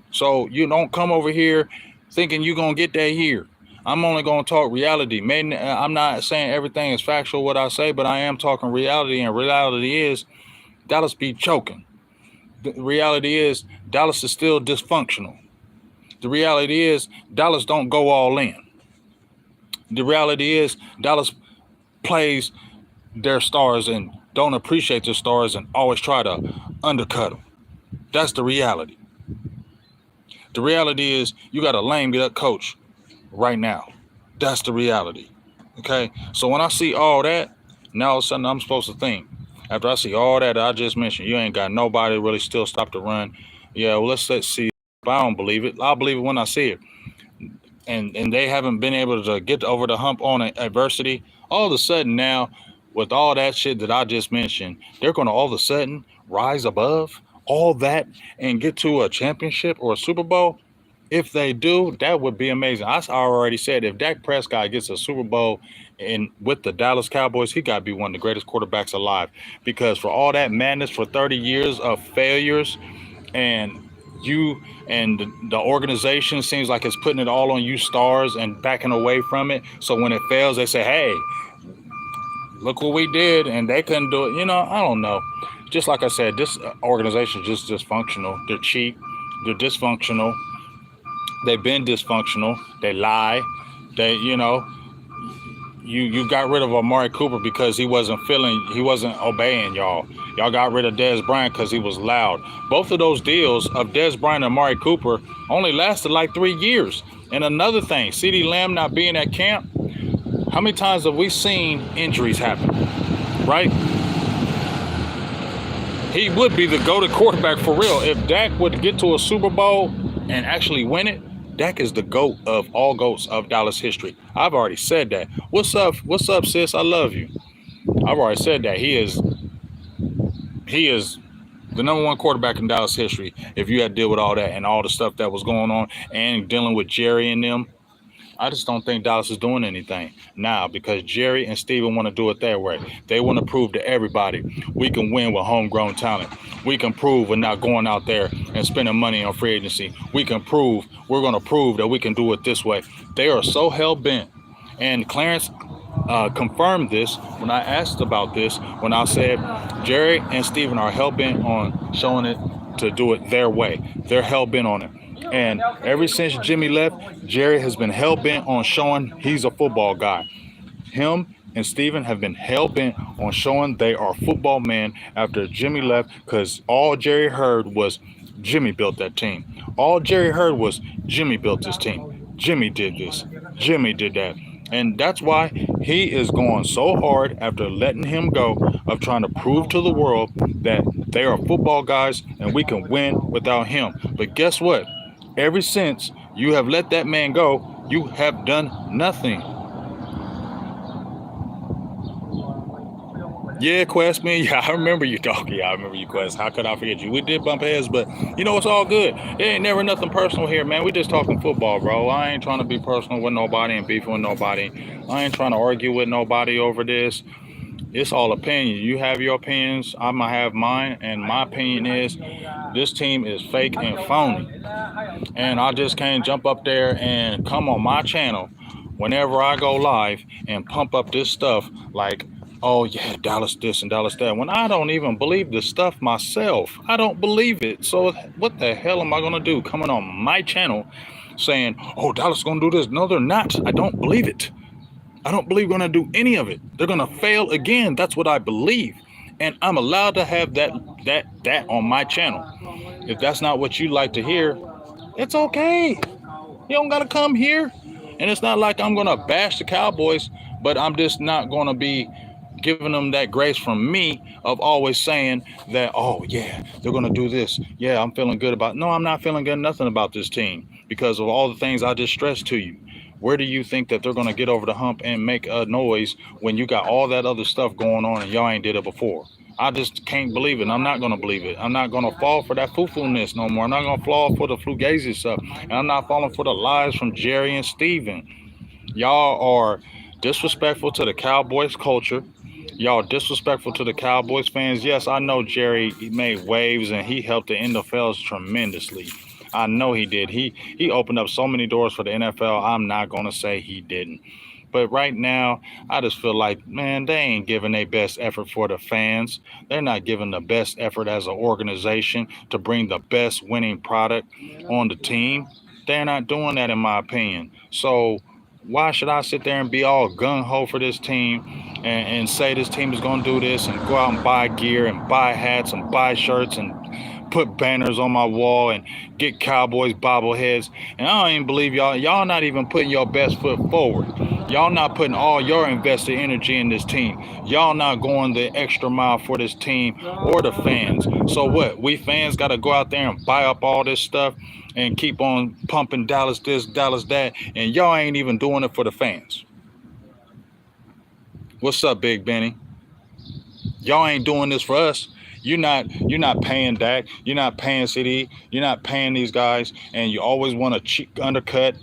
So you don't come over here thinking you're going to get that here. I'm only going to talk reality. Maybe I'm not saying everything is factual what I say, but I am talking reality, and reality is Dallas be choking. The reality is Dallas is still dysfunctional. The reality is Dallas don't go all in. The reality is Dallas plays their stars and don't appreciate their stars and always try to undercut them. That's the reality. The reality is you got a lame gut coach right now. That's the reality. Okay? So when I see all that, now all of a sudden I'm supposed to think, after I see all that I just mentioned, you ain't got nobody really still stop the run. Yeah, well, let's see. If I don't believe it, I'll believe it when I see it. And they haven't been able to get over the hump on adversity. All of a sudden now, with all that shit that I just mentioned, they're going to all of a sudden rise above all that and get to a championship or a Super Bowl. If they do, that would be amazing. I already said if Dak Prescott gets a Super Bowl and with the Dallas Cowboys, he got to be one of the greatest quarterbacks alive. Because for all that madness, for 30 years of failures, and you and the organization seems like it's putting it all on you stars and backing away from it. So when it fails, they say, hey, look what we did, and they couldn't do it. You know, I don't know. Just like I said, this organization is just dysfunctional. They're cheap. They're dysfunctional. They've been dysfunctional. They lie. They, you got rid of Amari Cooper because he wasn't obeying y'all. Y'all got rid of Dez Bryant because he was loud. Both of those deals of Dez Bryant and Amari Cooper only lasted like 3 years. And another thing, CeeDee Lamb not being at camp, how many times have we seen injuries happen, right? He would be the go-to quarterback for real. If Dak would get to a Super Bowl and actually win it, Dak is the GOAT of all GOATs of Dallas history. I've already said that. What's up, sis? I love you. I've already said that. He is the number one quarterback in Dallas history. If you had to deal with all that and all the stuff that was going on and dealing with Jerry and them, I just don't think Dallas is doing anything now because Jerry and Steven want to do it their way. They want to prove to everybody we can win with homegrown talent. We can prove we're not going out there and spending money on free agency. We're going to prove that we can do it this way. They are so hell-bent. And Clarence confirmed this when I asked about this, when I said Jerry and Steven are hell-bent on showing it to do it their way. They're hell-bent on it. And ever since Jimmy left, Jerry has been hell-bent on showing he's a football guy. Him and Steven have been hell-bent on showing they are football men after Jimmy left because all Jerry heard was Jimmy built that team. All Jerry heard was Jimmy built this team. Jimmy did this. Jimmy did that. And that's why he is going so hard after letting him go of trying to prove to the world that they are football guys and we can win without him. But guess what? Ever since you have let that man go, you have done nothing. Yeah, Quest, man. Yeah, I remember you, dog. Yeah, I remember you, Quest. How could I forget you? We did bump heads, but it's all good. It ain't never nothing personal here, man. We just talking football, bro. I ain't trying to be personal with nobody and beefing with nobody. I ain't trying to argue with nobody over this. It's all opinion. You have your opinions. I'm gonna have mine, and my opinion is this team is fake and phony. And I just can't jump up there and come on my channel whenever I go live and pump up this stuff like, oh yeah, Dallas this and Dallas that, when I don't even believe the stuff myself. I don't believe it. So what the hell am I gonna do coming on my channel saying, oh, Dallas is gonna do this? No, they're not. I don't believe it. I don't believe we're gonna do any of it. They're gonna fail again. That's what I believe. And I'm allowed to have that on my channel. If that's not what you like to hear, it's okay. You don't gotta come here. And it's not like I'm gonna bash the Cowboys, but I'm just not gonna be giving them that grace from me of always saying that, oh yeah, they're gonna do this. Yeah, I'm feeling good about. No, I'm not feeling good nothing about this team because of all the things I just stressed to you. Where do you think that they're gonna get over the hump and make a noise when you got all that other stuff going on and y'all ain't did it before? I just can't believe it. I'm not going to believe it. I'm not going to fall for that foo-foo-ness no more. I'm not going to fall for the fugazi stuff. And I'm not falling for the lies from Jerry and Steven. Y'all are disrespectful to the Cowboys culture. Y'all disrespectful to the Cowboys fans. Yes, I know Jerry made waves and he helped the NFLs tremendously. I know he did. He opened up so many doors for the NFL. I'm not going to say he didn't. But right now, I just feel like, man, they ain't giving their best effort for the fans. They're not giving the best effort as an organization to bring the best winning product on the team. They're not doing that, in my opinion. So why should I sit there and be all gung-ho for this team and say this team is going to do this and go out and buy gear and buy hats and buy shirts and put banners on my wall and get Cowboys bobbleheads? And I don't even believe y'all not even putting your best foot forward. Y'all not putting all your invested energy in this team. Y'all not going the extra mile for this team or the fans. So what? We fans got to go out there and buy up all this stuff and keep on pumping Dallas this, Dallas that, and y'all ain't even doing it for the fans. What's up, Big Benny? Y'all ain't doing this for us. You're not paying Dak. You're not paying CD. You're not paying these guys, and you always want to undercut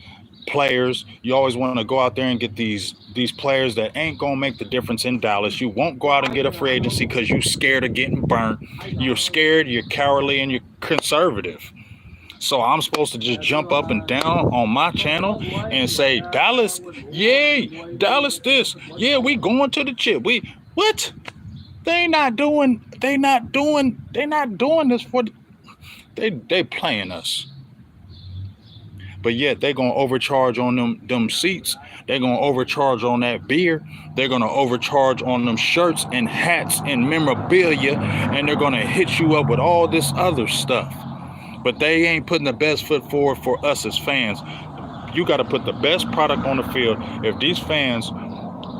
players. You always want to go out there and get these players that ain't gonna make the difference in Dallas. You won't go out and get a free agency because you're scared of getting burnt. You're scared. You're cowardly, and you're conservative. So I'm supposed to just jump up and down on my channel and say, Dallas, yay, Dallas this. Yeah, we going to the chip. What? They not doing this for they playing us. But yet they're gonna overcharge on them seats. They're gonna overcharge on that beer. They're gonna overcharge on them shirts and hats and memorabilia, and they're gonna hit you up with all this other stuff. But they ain't putting the best foot forward for us as fans. You got to put the best product on the field. If these fans,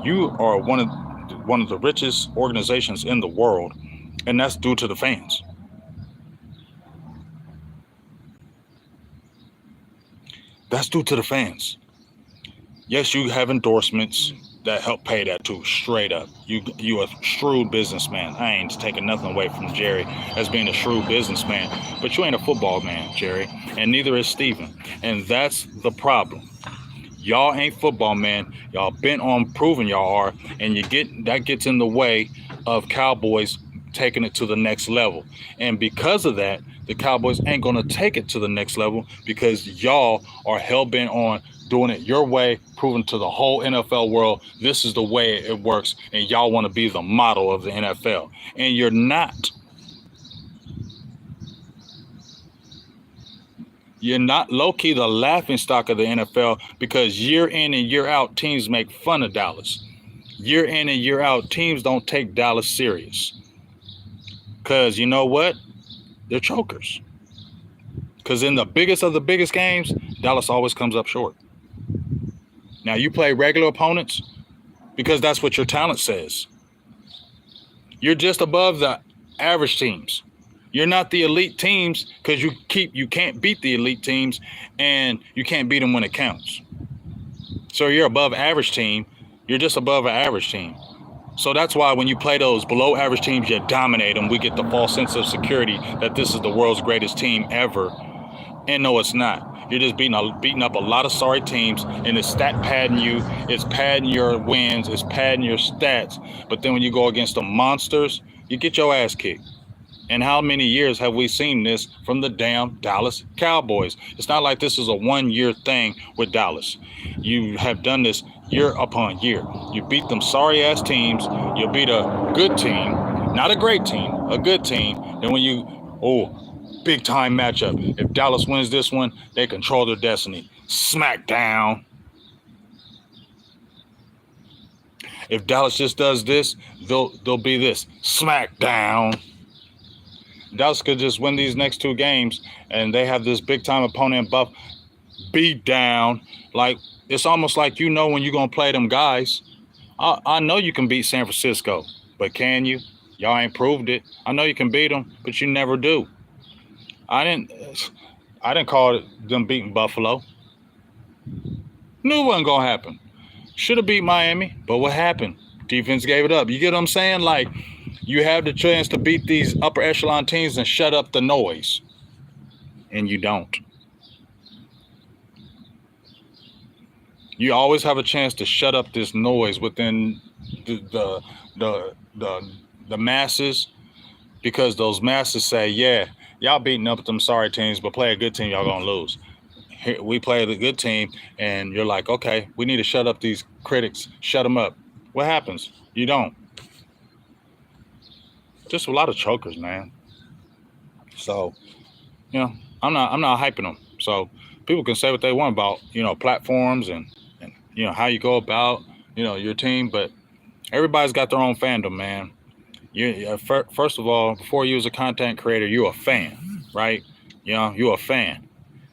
you are one of the richest organizations in the world, and that's due to the fans. That's due to the fans. Yes, you have endorsements that help pay that too, straight up. You a shrewd businessman. I ain't taking nothing away from Jerry as being a shrewd businessman, but you ain't a football man, Jerry, and neither is Steven. And that's the problem. Y'all ain't football man. Y'all bent on proving y'all are, and that gets in the way of Cowboys taking it to the next level. And because of that, the Cowboys ain't gonna take it to the next level because y'all are hell-bent on doing it your way, proving to the whole NFL world this is the way it works, and y'all want to be the model of the NFL. And you're not. You're not low-key the laughing stock of the NFL because year in and year out, teams make fun of Dallas. Year in and year out, teams don't take Dallas serious. Because you know what? They're chokers. Because in the biggest of the biggest games, Dallas always comes up short. Now, you play regular opponents because that's what your talent says. You're just above the average teams. You're not the elite teams because you can't beat the elite teams and you can't beat them when it counts. So you're above average team. You're just above an average team. So that's why when you play those below average teams, you dominate them. We get the false sense of security that this is the world's greatest team ever. And no, it's not. You're just beating up a lot of sorry teams, and it's stat padding you. It's padding your wins. It's padding your stats. But then when you go against the monsters, you get your ass kicked. And how many years have we seen this from the damn Dallas Cowboys? It's not like this is a one-year thing with Dallas. You have done this year upon year. You beat them sorry-ass teams. You beat a good team, not a great team, a good team. Then when you, big-time matchup. If Dallas wins this one, they control their destiny. Smackdown. If Dallas just does this, they'll be this. Smackdown. Dallas could just win these next two games, and they have this big-time opponent buff beat down. Like, it's almost like you know when you're going to play them guys. I know you can beat San Francisco, but can you? Y'all ain't proved it. I know you can beat them, but you never do. I didn't call them beating Buffalo. Knew it wasn't going to happen. Should have beat Miami, but what happened? Defense gave it up. You get what I'm saying? Like, you have the chance to beat these upper echelon teams and shut up the noise, and you don't. You always have a chance to shut up this noise within the masses, because those masses say, yeah, y'all beating up them sorry teams, but play a good team, y'all gonna lose. Here, we play the good team, and you're like, okay, we need to shut up these critics, shut them up. What happens? You don't. Just a lot of chokers, man. So, I'm not hyping them. So people can say what they want about, platforms and how you go about, your team, but everybody's got their own fandom, man. First of all, before you as a content creator, you're a fan, right? You're a fan.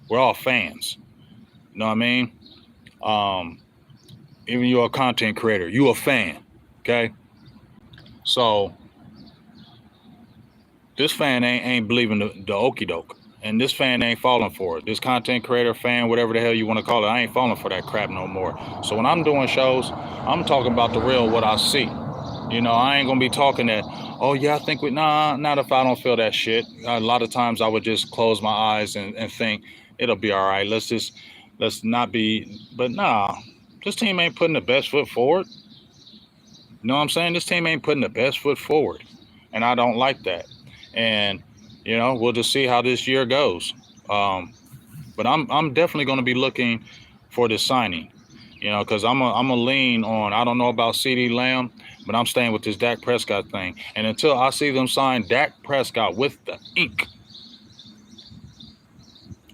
We're all fans. You know what I mean? Even you're a content creator, you a fan, okay? So this fan ain't believing the okie doke, and this fan ain't falling for it. This content creator, fan, whatever the hell you want to call it, I ain't falling for that crap no more. So when I'm doing shows, I'm talking about the real, what I see. I ain't gonna be talking that, oh yeah, I think not if I don't feel that shit. A lot of times I would just close my eyes and think it'll be all right. Let's not be, but nah, this team ain't putting the best foot forward. You know what I'm saying? This team ain't putting the best foot forward, and I don't like that. And we'll just see how this year goes. But I'm definitely going to be looking for this signing, because I'm a lean on. I don't know about CeeDee Lamb, but I'm staying with this Dak Prescott thing. And until I see them sign Dak Prescott with the ink,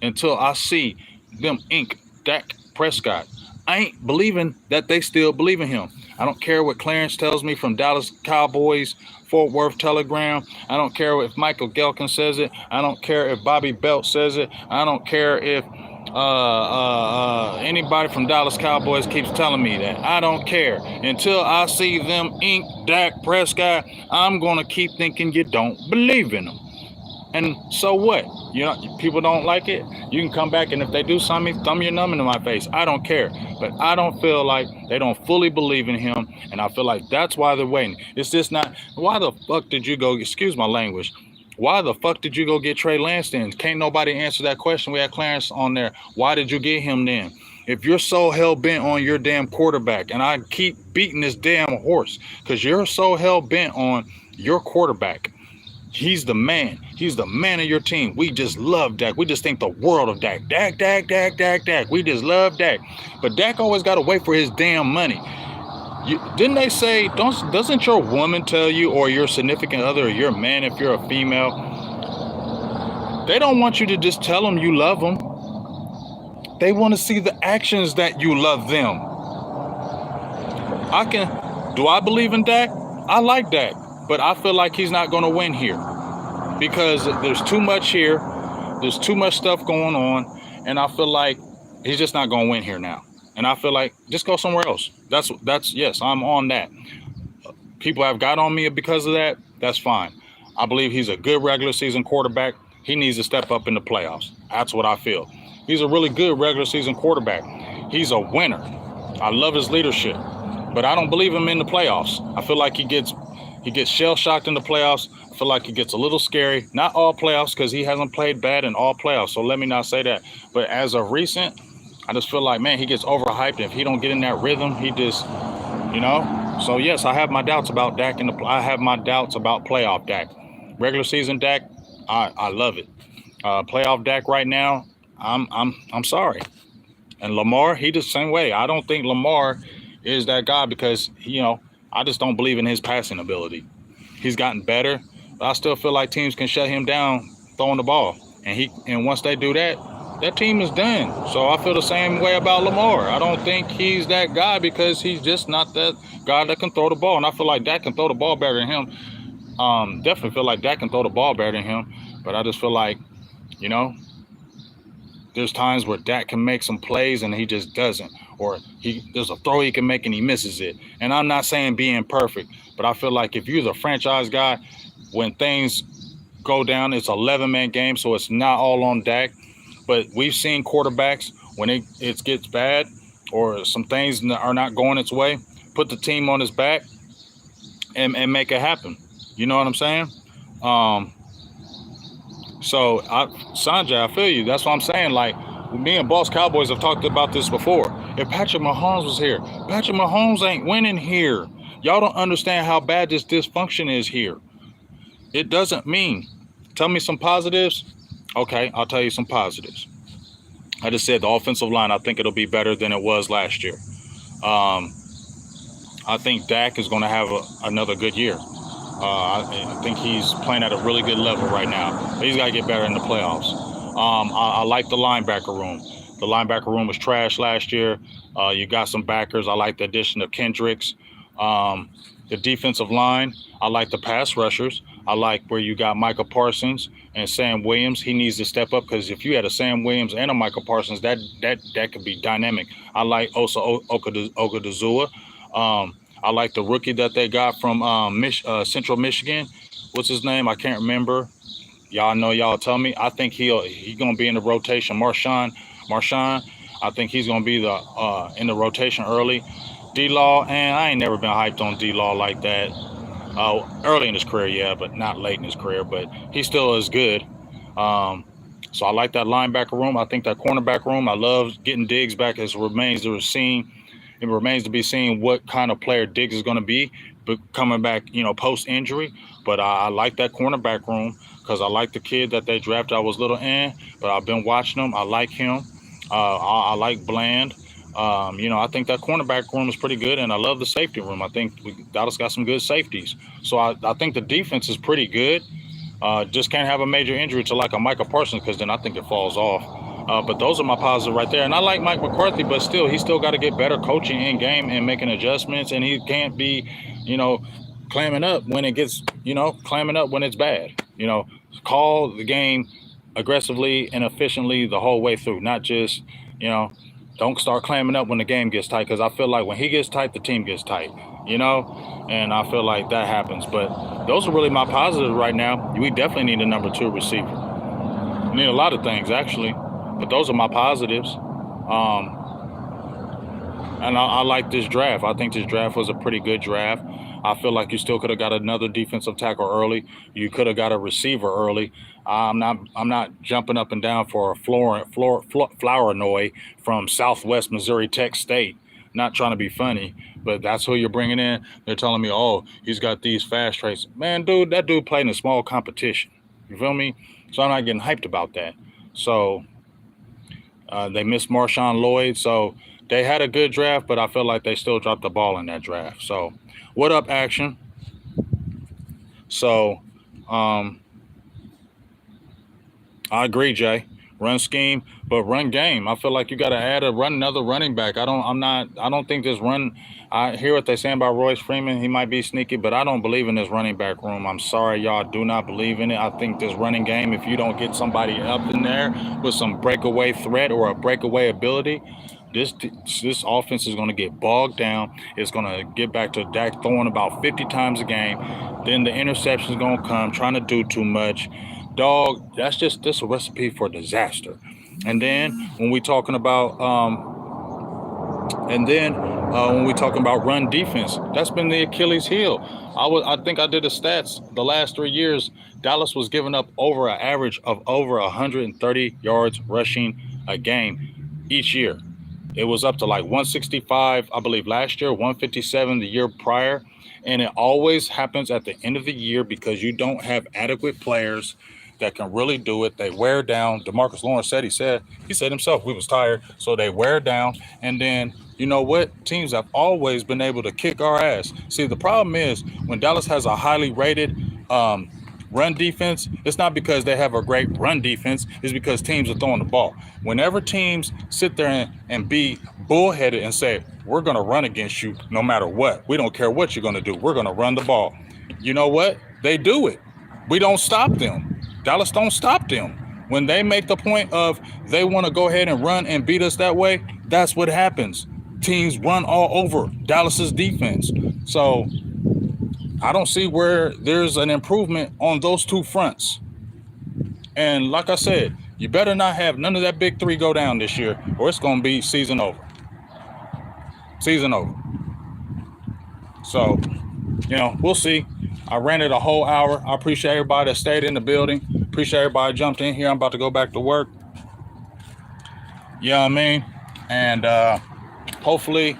until I see them ink Dak Prescott, I ain't believing that they still believe in him. I don't care what Clarence tells me from Dallas Cowboys Fort Worth Telegram. I don't care if Michael Gelkin says it. I don't care if Bobby Belt says it. I don't care if anybody from Dallas Cowboys keeps telling me that. I don't care. Until I see them ink Dak Prescott, I'm going to keep thinking you don't believe in him. And so what? People don't like it. You can come back, and if they do something, thumb your numb into my face. I don't care. But I don't feel like they don't fully believe in him, and I feel like that's why they're waiting. It's just not, why the fuck did you go, excuse my language, why the fuck did you go get Trey Lance then? Can't nobody answer that question. We had Clarence on there. Why did you get him then? If you're so hell-bent on your damn quarterback, and I keep beating this damn horse, because you're so hell-bent on your quarterback, he's the man. He's the man of your team. We just love Dak. We just think the world of Dak. Dak. We just love Dak. But Dak always got to wait for his damn money. Didn't they say, doesn't your woman tell you, or your significant other, or your man if you're a female, they don't want you to just tell them you love them. They want to see the actions that you love them. Do I believe in Dak? I like Dak. But I feel like he's not going to win here, because there's too much here. There's too much stuff going on. And I feel like he's just not going to win here now. And I feel like just go somewhere else. That's yes, I'm on that. People have got on me because of that. That's fine. I believe he's a good regular season quarterback. He needs to step up in the playoffs. That's what I feel. He's a really good regular season quarterback. He's a winner. I love his leadership. But I don't believe him in the playoffs. I feel like he gets He gets shell shocked in the playoffs. I feel like he gets a little scary. Not all playoffs because he hasn't played bad in all playoffs. So let me not say that. But as of recent, I just feel like, man, he gets overhyped. And if he don't get in that rhythm, he just, you know. So yes, I have my doubts about Dak I have my doubts about playoff Dak. Regular season Dak, I love it. Playoff Dak right now, I'm sorry. And Lamar, he the same way. I don't think Lamar is that guy because, I just don't believe in his passing ability. He's gotten better, but I still feel like teams can shut him down throwing the ball. And once they do that, that team is done. So I feel the same way about Lamar. I don't think he's that guy because he's just not that guy that can throw the ball. And I feel like Dak can throw the ball better than him. Definitely feel like Dak can throw the ball better than him. But I just feel like, you know, there's times where Dak can make some plays and he just doesn't. Or there's a throw he can make and he misses it. And I'm not saying being perfect, but I feel like if you're the franchise guy, when things go down, it's an 11-man game, so it's not all on Dak. But we've seen quarterbacks, when it gets bad or some things are not going its way, put the team on his back and make it happen. You know what I'm saying? Sanjay, I feel you. That's what I'm saying. Like, me and Boss Cowboys have talked about this before. If Patrick Mahomes was here, Patrick Mahomes ain't winning here. Y'all don't understand how bad this dysfunction is here. It doesn't mean. Tell me some positives. Okay, I'll tell you some positives. I just said the offensive line, I think it'll be better than it was last year. I think Dak is going to have another good year. I think he's playing at a really good level right now. But he's got to get better in the playoffs. I like the linebacker room. The linebacker room was trash last year. You got some backers. I like the addition of Kendricks. The defensive line, I like the pass rushers. I like where you got Micah Parsons and Sam Williams. He needs to step up because if you had a Sam Williams and a Micah Parsons, that could be dynamic. I like Osa Ogadazua. I like the rookie that they got from Central Michigan. What's his name? I can't remember. Y'all know, y'all tell me. I think he's gonna be in the rotation. Marshawn. I think he's gonna be in the rotation early. D-Law, and I ain't never been hyped on D-Law like that. Early in his career, yeah, but not late in his career. But he still is good. So I like that linebacker room. I think that cornerback room. I love getting Diggs back. It remains to be seen what kind of player Diggs is going to be, but coming back, post-injury. But I like that cornerback room because I like the kid that they drafted. I was little but I've been watching him. I like him. I like Bland. I think that cornerback room is pretty good, and I love the safety room. I think Dallas got some good safeties. So I think the defense is pretty good. Just can't have a major injury to like a Micah Parsons because then I think it falls off. But those are my positives right there. And I like Mike McCarthy, but he's still got to get better coaching in game and making adjustments. And he can't be, clamming up when it gets, clamming up when it's bad. Call the game aggressively and efficiently the whole way through, not just, don't start clamming up when the game gets tight because I feel like when he gets tight, the team gets tight, and I feel like that happens. But those are really my positives right now. We definitely need a number 2 receiver. We need a lot of things, actually, but those are my positives. And I like this draft. I think this draft was a pretty good draft. I feel like you still could have got another defensive tackle early. You could have got a receiver early. I'm not jumping up and down for a Flournoy from Southwest Missouri Tech State. Not trying to be funny, but that's who you're bringing in. They're telling me, oh, he's got these fast traits. Man, dude, that dude played in a small competition. You feel me? So I'm not getting hyped about that. So they missed Marshawn Lloyd. So they had a good draft, but I feel like they still dropped the ball in that draft. So what up, Action? So I agree, Jay. Run scheme, but run game. I feel like you got to add another running back. I don't think this run. I hear what they're saying about Royce Freeman. He might be sneaky, but I don't believe in this running back room. I'm sorry, y'all do not believe in it. I think this running game, if you don't get somebody up in there with some breakaway threat or a breakaway ability, this offense is going to get bogged down. It's going to get back to Dak throwing about 50 times a game. Then the interception is going to come, trying to do too much. Dog, that's a recipe for disaster. And then when we talking about, when we talking about run defense. That's been the Achilles heel. I think I did the stats the last 3 years. Dallas was giving up over an average of over 130 yards rushing a game each year. It was up to like 165, I believe, last year, 157 the year prior. And it always happens at the end of the year because you don't have adequate players that can really do it. They wear down. DeMarcus Lawrence said he said himself, we was tired. So they wear down. And then, you know what? Teams have always been able to kick our ass. See, the problem is when Dallas has a highly rated run defense, it's not because they have a great run defense, it's because teams are throwing the ball. Whenever teams sit there and be bullheaded and say, we're going to run against you no matter what. We don't care what you're going to do. We're going to run the ball. You know what? They do it. We don't stop them. Dallas don't stop them. When they make the point of they want to go ahead and run and beat us that way, that's what happens. Teams run all over Dallas's defense. So I don't see where there's an improvement on those two fronts. And like I said, you better not have none of that big three go down this year, or it's going to be season over. Season over. So, you know, we'll see. I ranted a whole hour. I appreciate everybody that stayed in the building. Appreciate everybody jumped in here. I'm about to go back to work. You know what I mean? And hopefully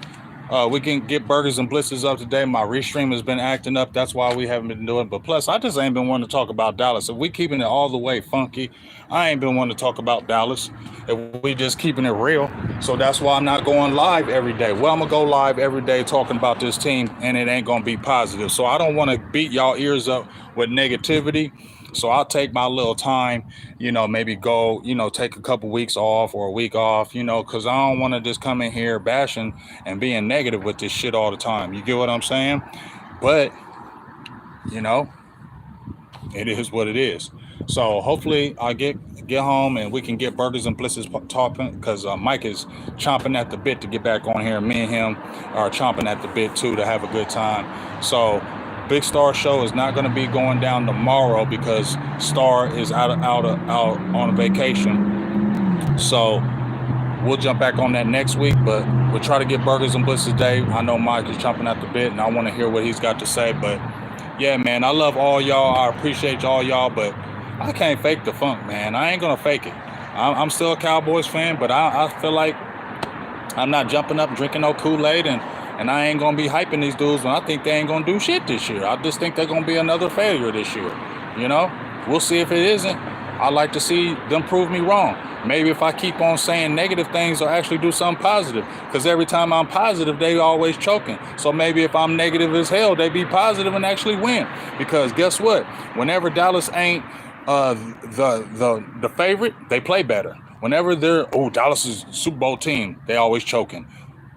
we can get burgers and blitzes up today. My restream has been acting up. That's why we haven't been doing it. But plus, I just ain't been wanting to talk about Dallas. If we keeping it all the way funky, I ain't been wanting to talk about Dallas. If we just keeping it real. So that's why I'm not going live every day. Well, I'm going to go live every day talking about this team, and it ain't going to be positive. So I don't want to beat y'all ears up with negativity. So I'll take my little time, you know, maybe go, you know, take a couple weeks off or a week off, you know, because I don't want to just come in here bashing and being negative with this shit all the time. You get what I'm saying? But, you know, it is what it is. So hopefully I get home and we can get burgers and blitzes talking, because Mike is chomping at the bit to get back on here. Me and him are chomping at the bit too to have a good time. So Big Star show is not going to be going down tomorrow because Star is out on a vacation. So we'll jump back on that next week, but we'll try to get burgers and blitzes today. I know Mike is chomping at the bit and I want to hear what he's got to say. But yeah, man, I love all y'all. I appreciate all y'all, but I can't fake the funk, man. I ain't going to fake it. I'm still a Cowboys fan, but I feel like I'm not jumping up drinking no Kool-Aid and I ain't going to be hyping these dudes when I think they ain't going to do shit this year. I just think they're going to be another failure this year. You know, we'll see if it isn't. I'd like to see them prove me wrong. Maybe if I keep on saying negative things, I'll actually do something positive. Because every time I'm positive, they always choking. So maybe if I'm negative as hell, they be positive and actually win. Because guess what? Whenever Dallas ain't the favorite, they play better. Whenever they're, Dallas is a Super Bowl team, they always choking.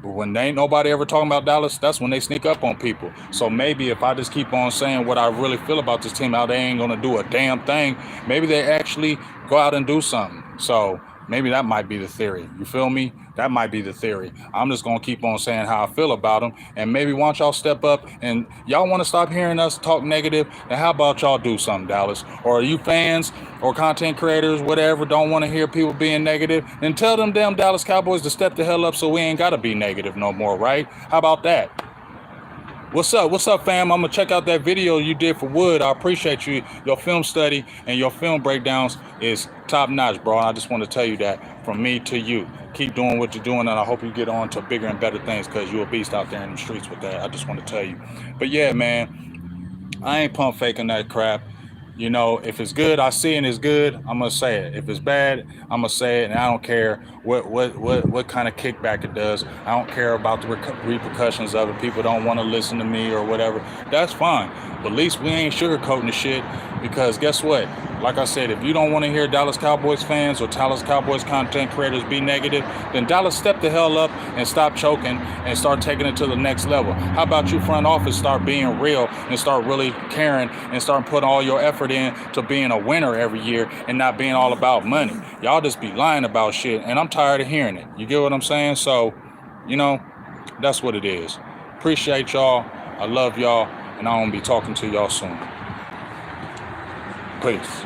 But when they ain't nobody ever talking about Dallas, that's when they sneak up on people. So maybe if I just keep on saying what I really feel about this team, how they ain't going to do a damn thing, maybe they actually go out and do something. So maybe that might be the theory. You feel me? That might be the theory. I'm just going to keep on saying how I feel about them. And maybe once y'all step up and y'all want to stop hearing us talk negative, then how about y'all do something, Dallas? Or are you fans or content creators, whatever, don't want to hear people being negative, then tell them damn Dallas Cowboys to step the hell up so we ain't got to be negative no more, right? How about that? What's up? What's up, fam? I'm going to check out that video you did for Wood. I appreciate you. Your film study and your film breakdowns is top notch, bro. I just want to tell you that from me to you. Keep doing what you're doing, and I hope you get on to bigger and better things because you're a beast out there in the streets with that. I just want to tell you. But yeah, man, I ain't pump faking that crap. You know, if it's good, I see and it's good, I'm going to say it. If it's bad, I'm going to say it, and I don't care what kind of kickback it does. I don't care about the repercussions of it. People don't want to listen to me or whatever. That's fine. But at least we ain't sugarcoating the shit, because guess what? Like I said, if you don't want to hear Dallas Cowboys fans or Dallas Cowboys content creators be negative, then Dallas step the hell up and stop choking and start taking it to the next level. How about you front office start being real and start really caring and start putting all your effort in to being a winner every year and not being all about money. Y'all just be lying about shit, and I'm tired of hearing it. You get what I'm saying? So, you know, that's what it is. Appreciate y'all. I love y'all, and I'm going to be talking to y'all soon. Peace.